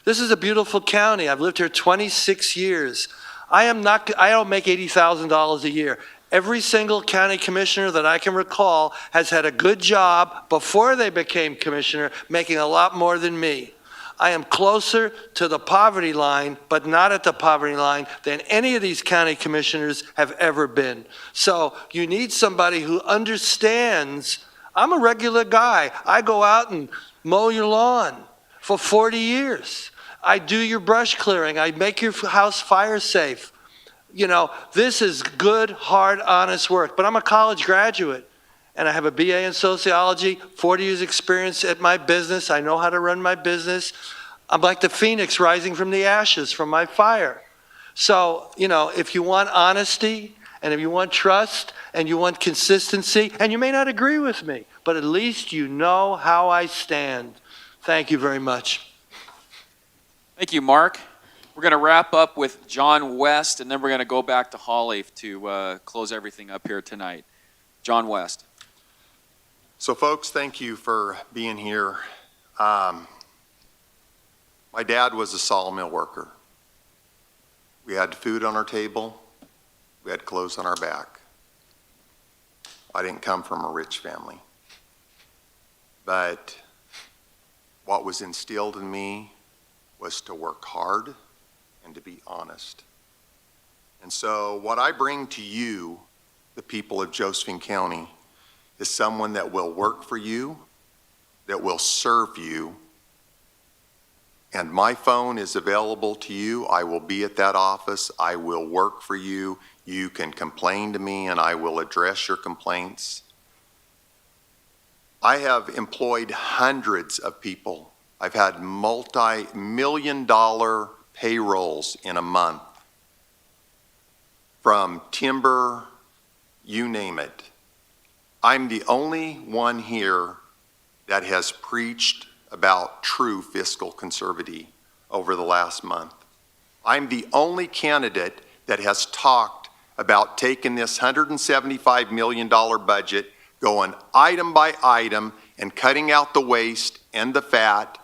This is a beautiful county. I've lived here 26 years. I don't make $80,000 a year. Every single county commissioner that I can recall has had a good job before they became commissioner, making a lot more than me. I am closer to the poverty line, but not at the poverty line, than any of these county commissioners have ever been. So you need somebody who understands, I'm a regular guy. I go out and mow your lawn for 40 years. I do your brush clearing. I make your house fire safe. You know, this is good, hard, honest work. But I'm a college graduate, and I have a BA in sociology, 40 years experience at my business. I know how to run my business. I'm like the phoenix rising from the ashes from my fire. So, you know, if you want honesty, and if you want trust, and you want consistency, and you may not agree with me, but at least you know how I stand. Thank you very much. Thank you, Mark. We're going to wrap up with John West, and then we're going to go back to Holly to close everything up here tonight. John West. So folks, thank you for being here. My dad was a sawmill worker. We had food on our table. We had clothes on our back. I didn't come from a rich family. But what was instilled in me was to work hard and to be honest. And so what I bring to you, the people of Josephine County, is someone that will work for you, that will serve you. And my phone is available to you. I will be at that office. I will work for you. You can complain to me and I will address your complaints. I have employed hundreds of people. I've had multi-million-dollar payrolls in a month. From timber, you name it. I'm the only one here that has preached about true fiscal conservatism over the last month. I'm the only candidate that has talked about taking this $175 million budget, going item by item, and cutting out the waste and the fat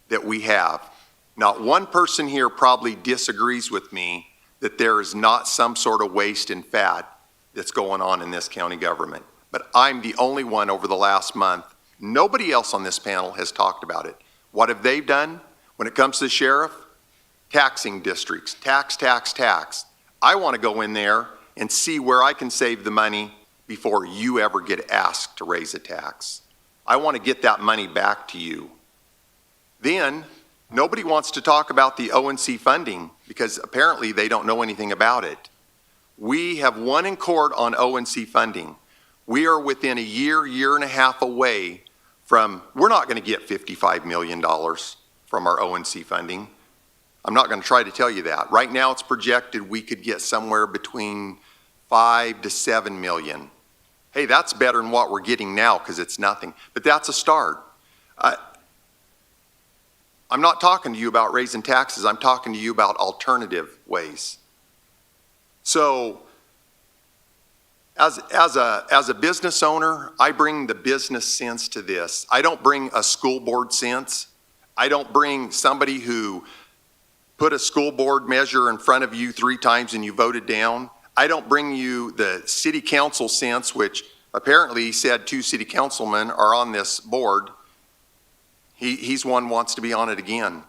that we have. Not one person here probably disagrees with me that there is not some sort of waste and fat that's going on in this county government. But I'm the only one over the last month. Nobody else on this panel has talked about it. What have they done when it comes to the sheriff? Taxing districts, tax, tax, tax. I want to go in there and see where I can save the money before you ever get asked to raise a tax. I want to get that money back to you. Then, nobody wants to talk about the O&C funding because apparently they don't know anything about it. We have won in court on O&C funding. We are within a year, year and a half away from, we're not going to get $55 million from our O&C funding. I'm not going to try to tell you that. Right now it's projected we could get somewhere between 5 to 7 million. Hey, that's better than what we're getting now because it's nothing, but that's a start. I'm not talking to you about raising taxes. I'm talking to you about alternative ways. So as a business owner, I bring the business sense to this. I don't bring a school board sense. I don't bring somebody who put a school board measure in front of you 3 times and you voted down. I don't bring you the city council sense, which apparently said 2 city councilmen are on this board. He's one wants to be on it again.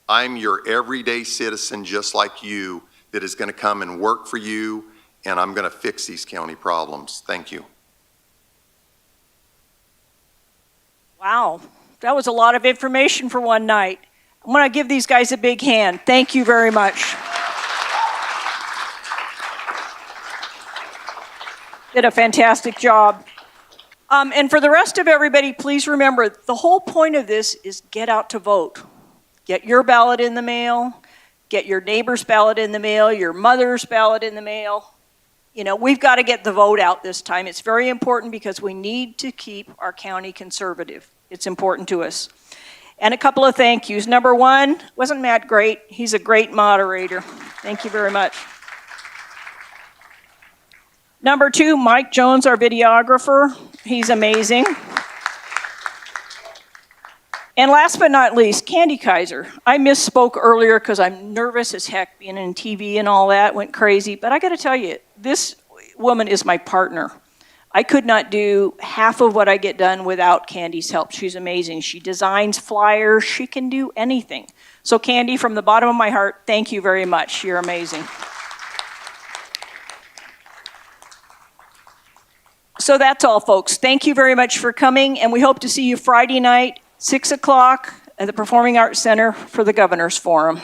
I'm your everyday citizen just like you that is going to come and work for you, and I'm going to fix these county problems. Thank you. Wow. that was a lot of information for one night. I'm going to give these guys a big hand. Thank you very much. Did a fantastic job. And for the rest of everybody, please remember, the whole point of this is get out to vote. Get your ballot in the mail, get your neighbor's ballot in the mail, your mother's ballot in the mail. You know, we've got to get the vote out this time. It's very important because we need to keep our county conservative. It's important to us. And a couple of thank yous. Number one, wasn't Matt great? He's a great moderator. Thank you very much. Number two, Mike Jones, our videographer. He's amazing. And last but not least, Candy Kaiser. I misspoke earlier because I'm nervous as heck being in TV and all that, went crazy. But I got to tell you, this woman is my partner. I could not do half of what I get done without Candy's help. She's amazing. She designs flyers. She can do anything. So Candy, from the bottom of my heart, thank you very much. You're amazing. So that's all, folks. Thank you very much for coming, and we hope to see you Friday night, 6 o'clock at the Performing Arts Center for the Governor's Forum.